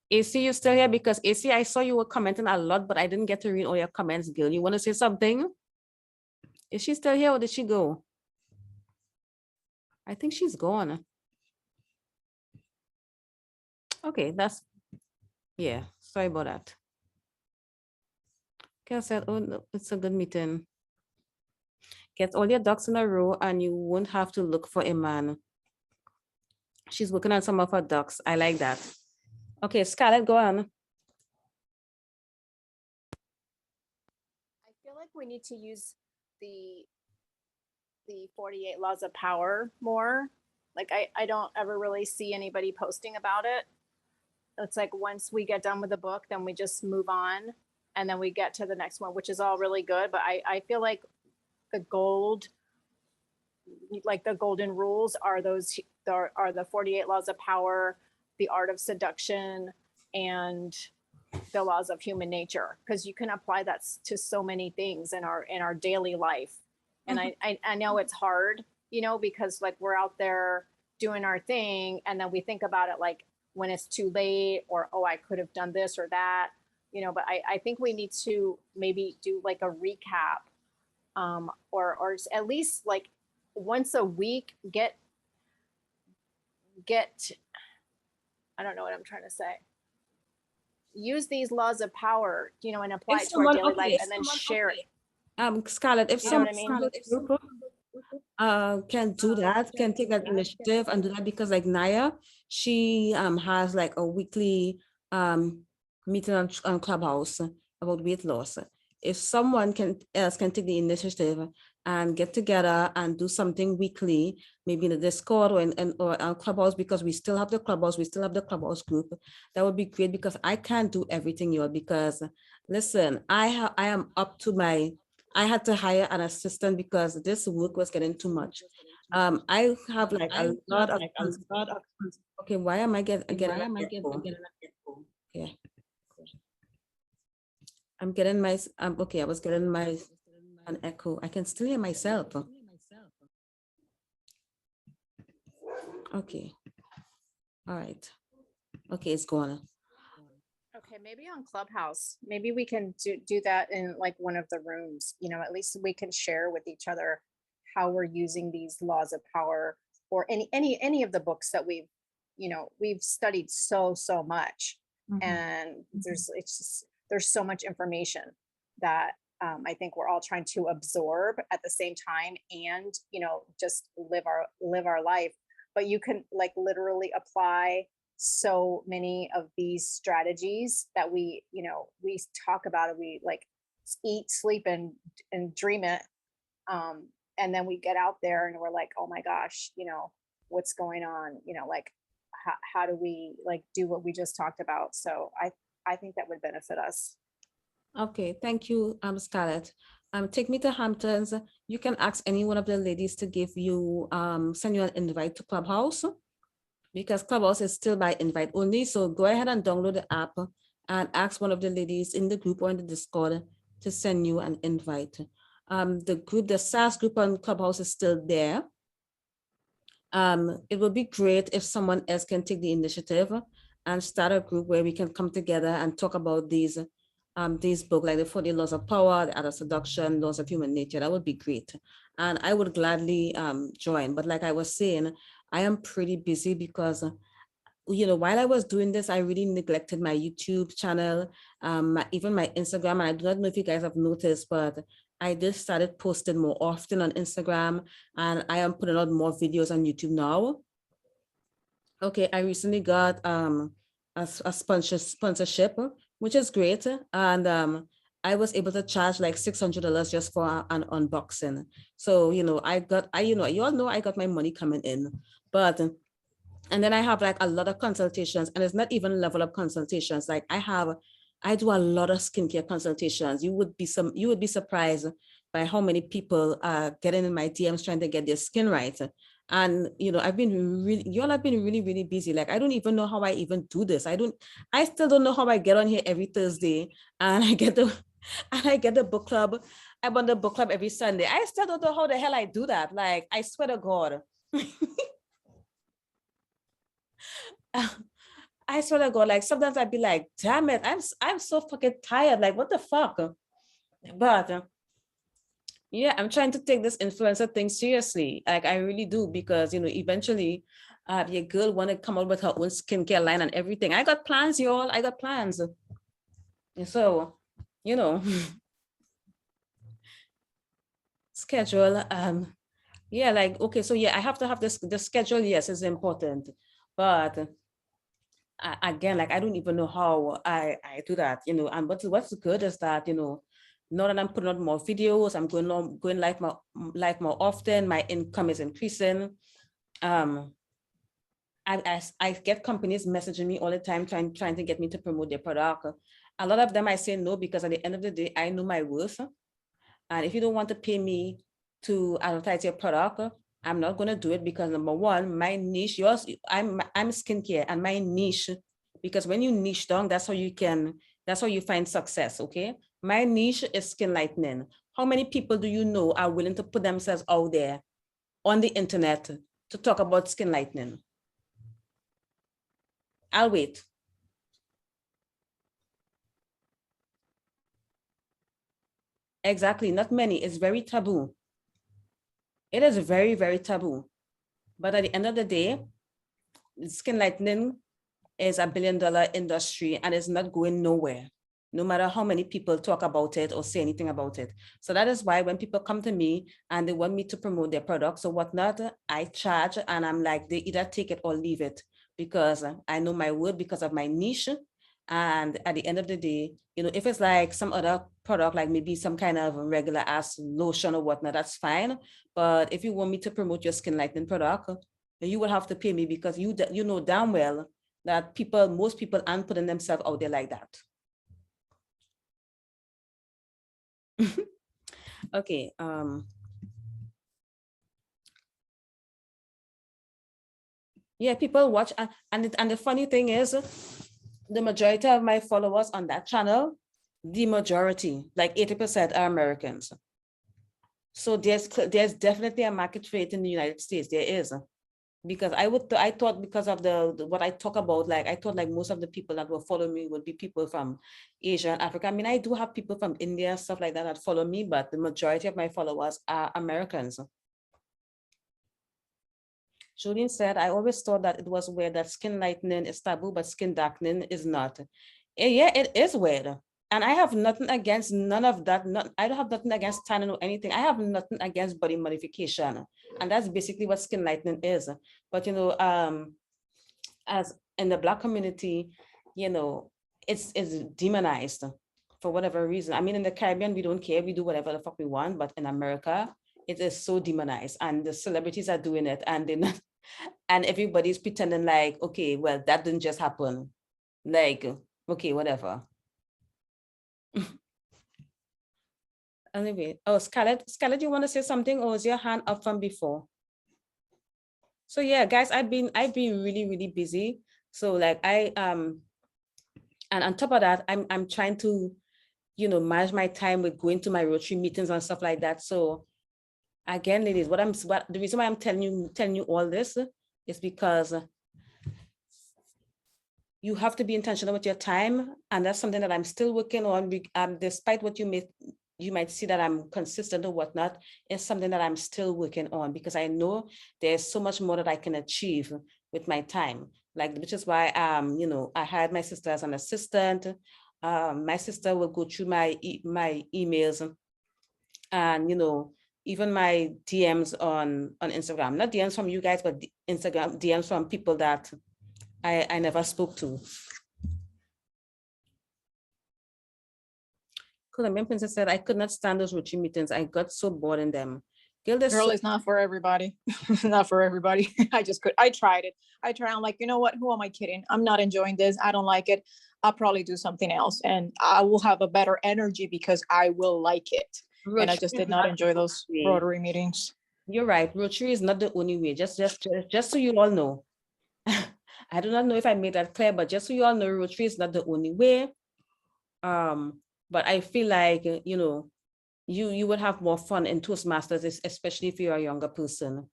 AC, you still here? Because AC, I saw you were commenting a lot, but I didn't get to read all your comments, girl. You want to say something? Is she still here or did she go? I think she's gone. Okay, yeah, sorry about that. Kel said, oh, no, it's a good meeting. Get all your ducks in a row and you won't have to look for a man. She's working on some of her ducks. I like that. Okay, Scarlett, go on. I feel like we need to use the 48 laws of power more. Like I don't ever really see anybody posting about it. It's like once we get done with the book, then we just move on and then we get to the next one, which is all really good. But I feel like the golden rules are the 48 laws of power, the art of seduction, and the laws of human nature, because you can apply that to so many things in our daily life. And I know it's hard, because like we're out there doing our thing and then we think about it like when it's too late or, oh, I could have done this or that, but I think we need to maybe do like a recap, or at least like once a week get I don't know what I'm trying to say. Use these laws of power, and apply it to our daily life and then share it. Scarlett, if You know what someone I mean? can do that, can take that initiative and do that, because like Naya, she has like a weekly meeting on Clubhouse about weight loss. If someone else can take the initiative and get together and do something weekly, maybe in the Discord or on Clubhouse, because we still have the Clubhouse group, that would be great, because I can't do everything, y'all, because listen, I am up to I had to hire an assistant because this work was getting too much. I have like a lot of okay, why am I getting yeah. I'm getting my okay, I was getting an echo. I can still hear myself. Okay. All right. Okay, it's gone. Okay, maybe on Clubhouse, maybe we can do that in like one of the rooms, at least we can share with each other how we're using these laws of power, or any of the books that we've studied so much. And there's so much information that I think we're all trying to absorb at the same time and, just live our life. But you can like literally apply so many of these strategies that we talk about it. We like eat, sleep, and dream it. And then we get out there and we're like, oh my gosh, what's going on? Like how do we like do what we just talked about? So I think that would benefit us. Okay, thank you, Scarlett. Take me to Hamptons. You can ask any one of the ladies to give you send you an invite to Clubhouse, because Clubhouse is still by invite only. So go ahead and download the app and ask one of the ladies in the group or in the Discord to send you an invite. The SAS group on Clubhouse is still there. It would be great if someone else can take the initiative and start a group where we can come together and talk about these books, like the 40 Laws of Power, the Art of Seduction, Laws of Human Nature. That would be great. And I would gladly join. But like I was saying, I am pretty busy because while I was doing this, I really neglected my YouTube channel, even my Instagram. And I do not know if you guys have noticed, but I just started posting more often on Instagram, and I am putting out more videos on YouTube now. Okay, I recently got a sponsorship, which is great. And I was able to charge like $600 just for an unboxing. So, you all know I got my money coming in, but and then I have like a lot of consultations, and it's not even level up consultations. Like I do a lot of skincare consultations. You would be surprised by how many people are getting in my DMs trying to get their skin right. And y'all have been really, really busy. Like, I don't even know how I even do this. I still don't know how I get on here every Thursday and I get the book club. I'm on the book club every Sunday. I still don't know how the hell I do that. Like, I swear to God. I swear to God, like sometimes I'd be like, damn it, I'm so fucking tired. Like, what the fuck? But yeah, I'm trying to take this influencer thing seriously. Like, I really do, because eventually your girl want to come out with her own skincare line and everything. I got plans, y'all. I got plans. And so, schedule. Yeah, like, okay, so yeah, I have to have this, the schedule, yes, is important. But again, like, I don't even know how I do that, and what's good is that, now that I'm putting out more videos, I'm going live more often, my income is increasing. I get companies messaging me all the time trying to get me to promote their product. A lot of them I say no, because at the end of the day, I know my worth. And if you don't want to pay me to advertise your product, I'm not going to do it, because number one, my niche, I'm skincare, and my niche, because when you niche down, that's how you find success. Okay. My niche is skin lightening. How many people do you know are willing to put themselves out there on the internet to talk about skin lightening? I'll wait. Exactly. Not many. It's very taboo. It is very, very taboo. But at the end of the day, skin lightening is a $1 billion industry, and it's not going nowhere, no matter how many people talk about it or say anything about it. So that is why when people come to me and they want me to promote their products or whatnot, I charge, and I'm like, they either take it or leave it, because I know my word, because of my niche. And at the end of the day, if it's like some other product, like maybe some kind of regular ass lotion or whatnot, that's fine. But if you want me to promote your skin lightening product, you will have to pay me, because you know damn well that most people aren't putting themselves out there like that. Okay. Yeah, people watch, and the funny thing is, the majority of my followers on that channel, the majority, like 80%, are Americans. So there's definitely a market for it in the United States. There is. Because I thought, because of what I talk about, like I thought like most of the people that will follow me would be people from Asia and Africa. I mean, I do have people from India, stuff like that, that follow me, but the majority of my followers are Americans. Julian said, I always thought that it was weird that skin lightening is taboo, but skin darkening is not. Yeah, it is weird. And I have nothing against none of that. I don't have nothing against tanning or anything. I have nothing against body modification. And that's basically what skin lightening is. But, as in the Black community, it's demonized for whatever reason. I mean, in the Caribbean, we don't care. We do whatever the fuck we want. But in America, it is so demonized, and the celebrities are doing it, and they're not, and everybody's pretending like, okay, well, that didn't just happen. Like, okay, whatever. Anyway, oh, Scarlett, you want to say something, or is your hand up from before? So yeah, guys, I've been really, really busy. So like and on top of that, I'm trying to, manage my time with going to my Rotary meetings and stuff like that. So again, ladies, the reason why I'm telling you all this is because you have to be intentional with your time, and that's something that I'm still working on. Despite what you might see that I'm consistent or whatnot, it's something that I'm still working on, because I know there's so much more that I can achieve with my time. like, which is why, I hired my sister as an assistant. My sister will go through my emails and, even my DMs on Instagram, not DMs from you guys, but Instagram DMs from people that I never spoke to. Colombian Princess said, I could not stand those Rotary meetings. I got so bored in them. Girl, it's not for everybody. Not for everybody. I tried it. I'm like, you know what? Who am I kidding? I'm not enjoying this. I don't like it. I'll probably do something else and I will have a better energy because I will like it. And I just did not enjoy those Rotary meetings. You're right. Rotary is not the only way. Just so you all know. I do not know if I made that clear, but just so you all know, Rotary is not the only way. But I feel like, you would have more fun in Toastmasters, especially if you're a younger person.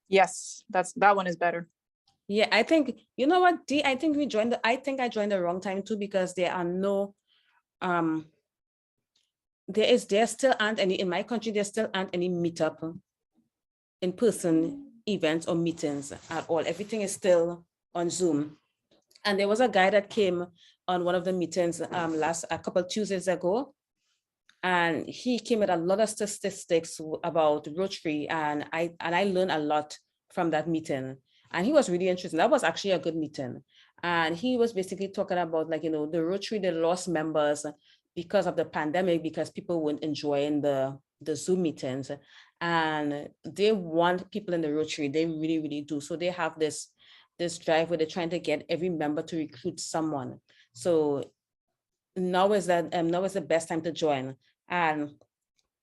Yes, that one is better. Yeah, I think, you know what, Dee, I think I joined the wrong time too, because there are no, there still aren't any, in my country, there still aren't any meetup in person events or meetings at all. Everything is still on Zoom. And there was a guy that came on one of the meetings a couple of Tuesdays ago, and he came with a lot of statistics about Rotary, and I learned a lot from that meeting. And he was really interesting. That was actually a good meeting. And he was basically talking about, like, the Rotary, they lost members because of the pandemic, because people weren't enjoying the Zoom meetings. And they want people in the Rotary. They really, really do. So they have this drive where they're trying to get every member to recruit someone. So now is the best time to join. And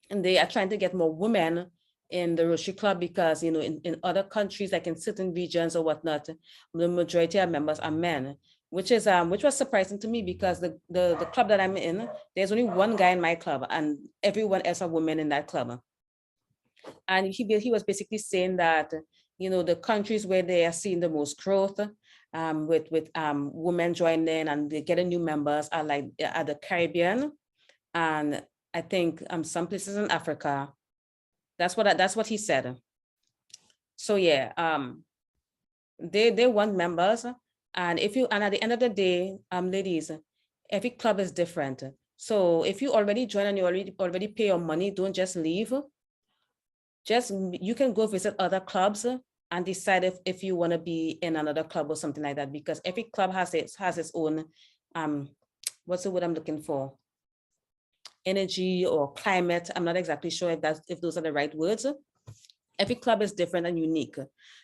they are trying to get more women in the Rotary Club, because in other countries, like in certain regions or whatnot, the majority of members are men, which was surprising to me, because the club that I'm in, there's only one guy in my club and everyone else are women in that club. And he was basically saying that the countries where they are seeing the most growth with women joining and they're getting new members are like the Caribbean, and I think some places in Africa. That's what he said. So yeah, they want members, and at the end of the day, ladies, every club is different. So if you already join and you already pay your money, don't just leave. You can go visit other clubs and decide if you want to be in another club or something like that, because every club has its own what's the word I'm looking for? Energy or climate. I'm not exactly sure if those are the right words. Every club is different and unique.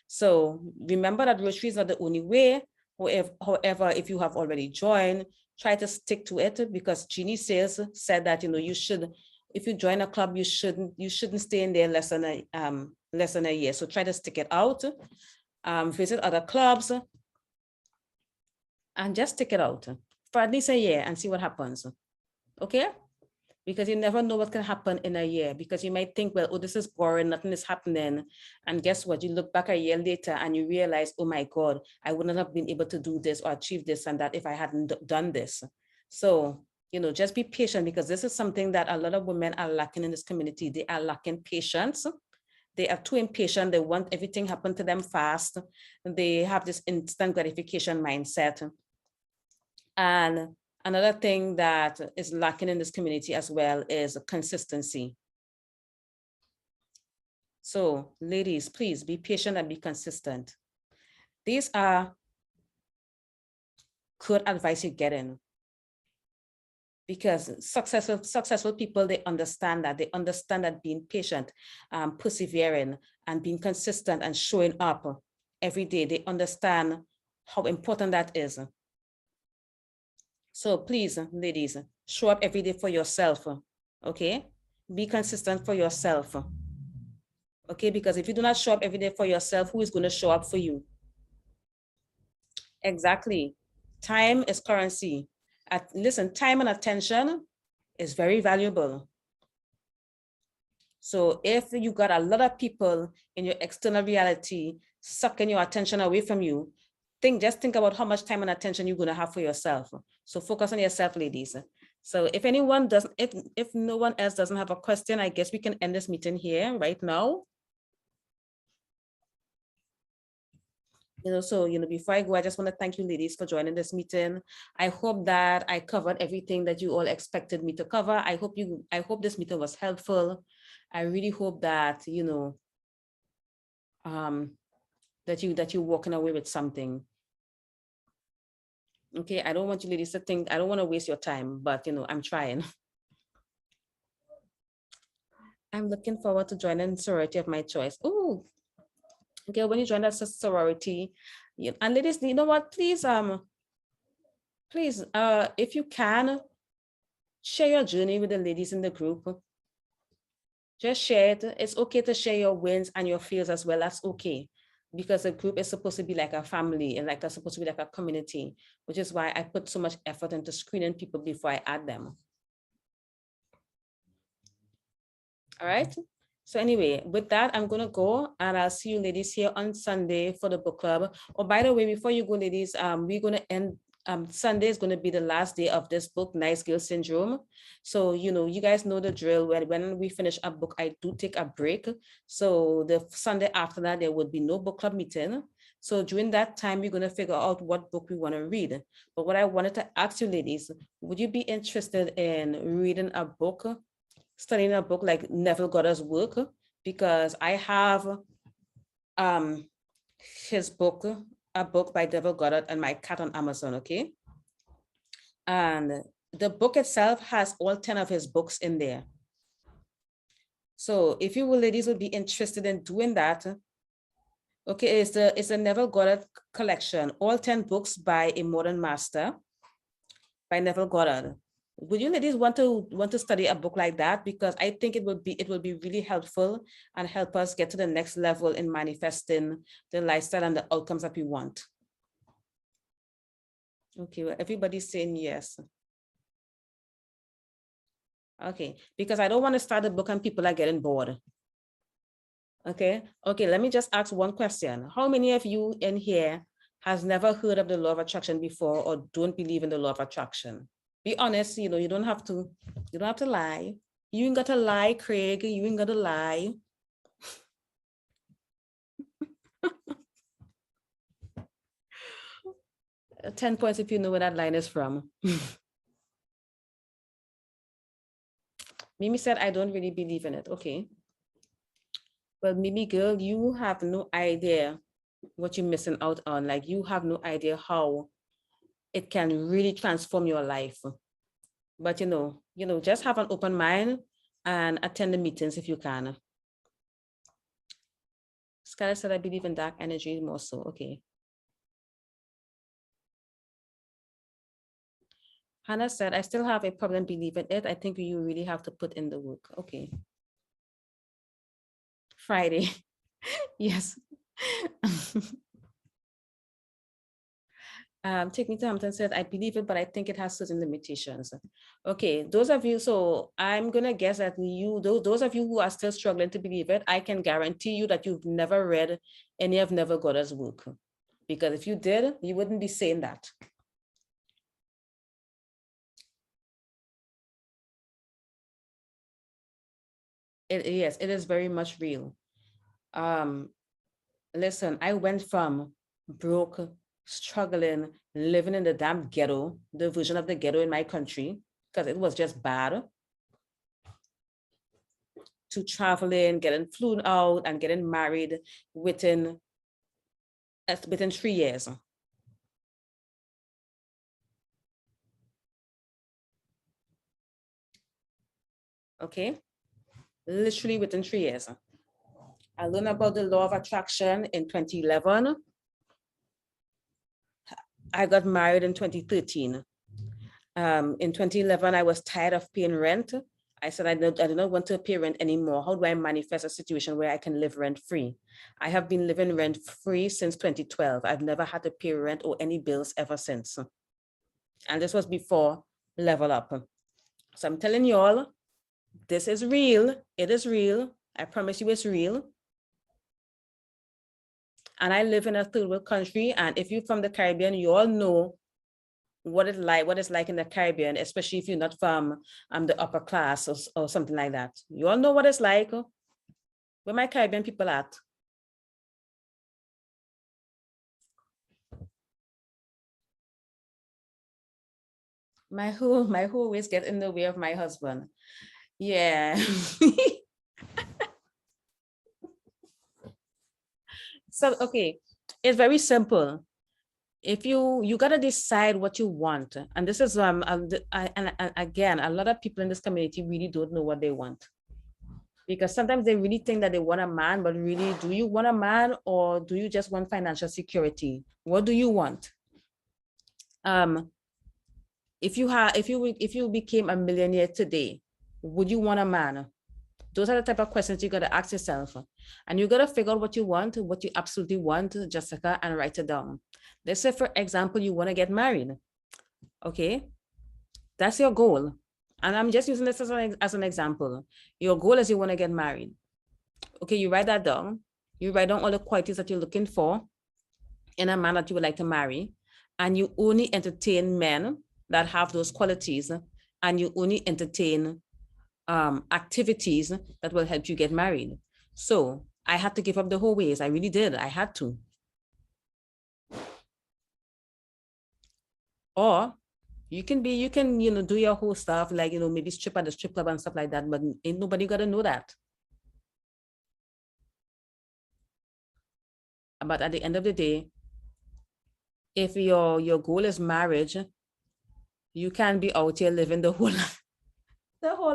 So remember that Rotary is not the only way. However, if you have already joined, try to stick to it, because Jeannie said that you should, if you join a club, you shouldn't stay in there less than a year. So try to stick it out. Visit other clubs and just stick it out for at least a year and see what happens. Okay? Because you never know what can happen in a year, because you might think, well, oh, this is boring, nothing is happening. And guess what? You look back a year later and you realize, oh my God, I wouldn't have been able to do this or achieve this and that if I hadn't done this. So, just be patient, because this is something that a lot of women are lacking in this community. They are lacking patience. They are too impatient. They want everything happen to them fast. They have this instant gratification mindset. And another thing that is lacking in this community as well is consistency. So ladies, please be patient and be consistent. These are good advice you're getting, because successful people, they understand that being patient, persevering, and being consistent and showing up every day, they understand how important that is. So please, ladies, show up every day for yourself, okay? Be consistent for yourself, okay? Because if you do not show up every day for yourself, who is going to show up for you? Exactly. Time is currency. Listen, time and attention is very valuable. So if you got a lot of people in your external reality sucking your attention away from you, just think about how much time and attention you're going to have for yourself. So focus on yourself, ladies. So if anyone doesn't, if no one else doesn't have a question, I guess we can end this meeting here right now. So, before I go, I just want to thank you ladies for joining this meeting. I hope that I covered everything that you all expected me to cover. I hope this meeting was helpful. I really hope that, that you're walking away with something. Okay, I don't want you ladies to think, I don't want to waste your time, but I'm trying. I'm looking forward to joining sorority of my choice. Oh, okay, when you join that sorority, and ladies, you know what, please, if you can, share your journey with the ladies in the group. Just share it. It's okay to share your wins and your fears as well. That's okay. Because the group is supposed to be like a family and like that's supposed to be like a community, which is why I put so much effort into screening people before I add them. All right. So anyway, with that, I'm going to go and I'll see you ladies here on Sunday for the book club. Oh, by the way, before you go, ladies, we're going to end Sunday is going to be the last day of this book, Nice Girl Syndrome. So, you guys know the drill. When we finish a book, I do take a break. So the Sunday after that, there would be no book club meeting. So during that time, we're going to figure out what book we want to read. But what I wanted to ask you ladies, would you be interested in reading a book, studying a book like Neville Goddard's work? Because I have his book, a book by Neville Goddard and My Cat on Amazon, okay? And the book itself has all 10 of his books in there. So if you ladies would be interested in doing that, okay, it's a Neville Goddard collection, all 10 books by a modern master by Neville Goddard. Would you ladies want to study a book like that? Because I think it will be really helpful and help us get to the next level in manifesting the lifestyle and the outcomes that we want. Okay, well, everybody's saying yes. Okay, because I don't want to start a book and people are getting bored. Okay, let me just ask one question. How many of you in here has never heard of the law of attraction before or don't believe in the law of attraction? Be honest, you don't have to lie. You ain't got to lie, Craig. You ain't got to lie. $10 points if you know where that line is from. Mimi said, I don't really believe in it. Okay. Well, Mimi girl, you have no idea what you're missing out on. Like you have no idea how it can really transform your life. But just have an open mind and attend the meetings if you can. Skylar said, I believe in dark energy more so. Okay. Hannah said, I still have a problem believing it. I think you really have to put in the work. Okay. Friday. Yes. Take Me to Hampton said, I believe it, but I think it has certain limitations. Okay, those of you, so I'm gonna guess that those of you who are still struggling to believe it, I can guarantee you that you've never read any of Neville Goddard's work. Because if you did, you wouldn't be saying that. Yes, it is very much real. Listen, I went from broke, struggling, living in the damn ghetto, the version of the ghetto in my country, because it was just bad, to traveling, getting flown out and getting married within 3 years. Okay, literally within 3 years. I learned about the law of attraction in 2011. I got married in 2013. In 2011, I was tired of paying rent. I said, I do not want to pay rent anymore. How do I manifest a situation where I can live rent free? I have been living rent free since 2012. I've never had to pay rent or any bills ever since. And this was before Level Up. So I'm telling you all, this is real. It is real. I promise you it's real. And I live in a third world country. And if you're from the Caribbean, you all know what it's like in the Caribbean, especially if you're not from the upper class or something like that. You all know what it's like. Where my Caribbean people at? my who always get in the way of my husband. Yeah. So, okay, it's very simple. If you gotta decide what you want, and this is and again, a lot of people in this community really don't know what they want, because sometimes they really think that they want a man, but really, do you want a man, or do you just want financial security? What do you want? If you became a millionaire today, would you want a man? Those are the type of questions you got to ask yourself, and you got to figure out what you absolutely want, Jessica, and write it down. Let's say, for example, you want to get married. Okay, that's your goal, and I'm just using this as an example. Your goal is you want to get married. Okay, you write that down. You write down all the qualities that you're looking for in a man that you would like to marry, and you only entertain men that have those qualities, and you only entertain activities that will help you get married. So I had to give up the whole ways. I really did. I had to. Or you can do your whole stuff, like, maybe strip at the strip club and stuff like that, but ain't nobody got to know that. But at the end of the day, if your goal is marriage, you can be out here living the whole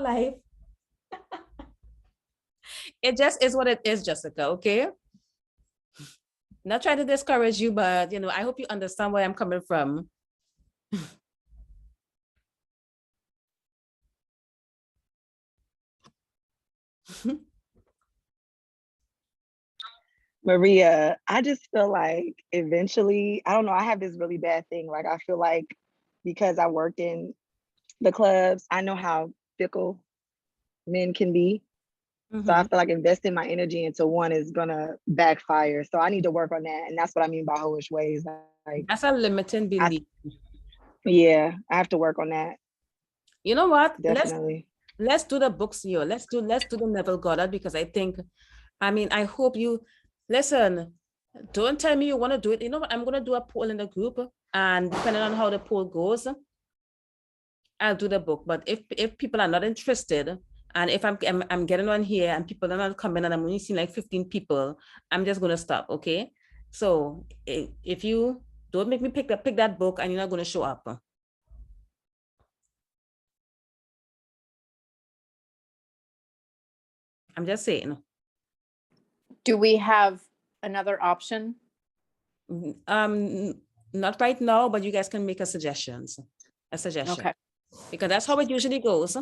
life. It just is what it is, Jessica, okay? Not trying to discourage you, but I hope you understand where I'm coming from. Maria, I just feel like eventually, I don't know, I have this really bad thing. Like, I feel like because I worked in the clubs, I know how fickle men can be. So I feel like investing my energy into one is gonna backfire. So I need to work on that. And that's what I mean by hoish ways. Like, that's a limiting belief. Yeah, I have to work on that. You know what? Definitely. Let's do the books here. Let's do the Neville Goddard, because I hope you listen. Don't tell me you want to do it. You know what? I'm gonna do a poll in the group, and depending on how the poll goes, I'll do the book. But if people are not interested, and if I'm getting on here and people are not coming, and I'm only seeing like 15 people, I'm just gonna stop. Okay. So if you don't make me pick that book, and you're not gonna show up. I'm just saying. Do we have another option? Not right now, but you guys can make a suggestion. Okay. Because that's how it usually goes.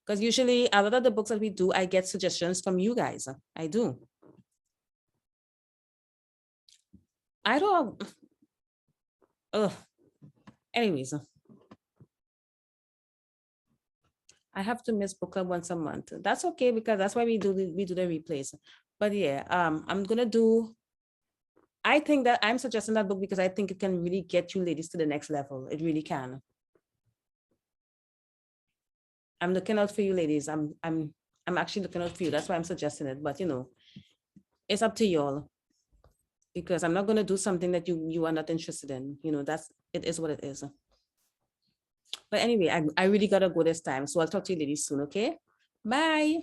Because usually a lot of the books that we do, I get suggestions from you guys. I do. I don't. Anyways, I have to miss book club once a month. That's okay, because that's why we do the replays. But yeah, I think that I'm suggesting that book because I think it can really get you ladies to the next level. It really can. I'm looking out for you ladies. I'm actually looking out for you. That's why I'm suggesting it. But it's up to y'all, because I'm not going to do something that you are not interested in. It is what it is. But anyway, I really gotta go this time. So I'll talk to you ladies soon, okay? Bye.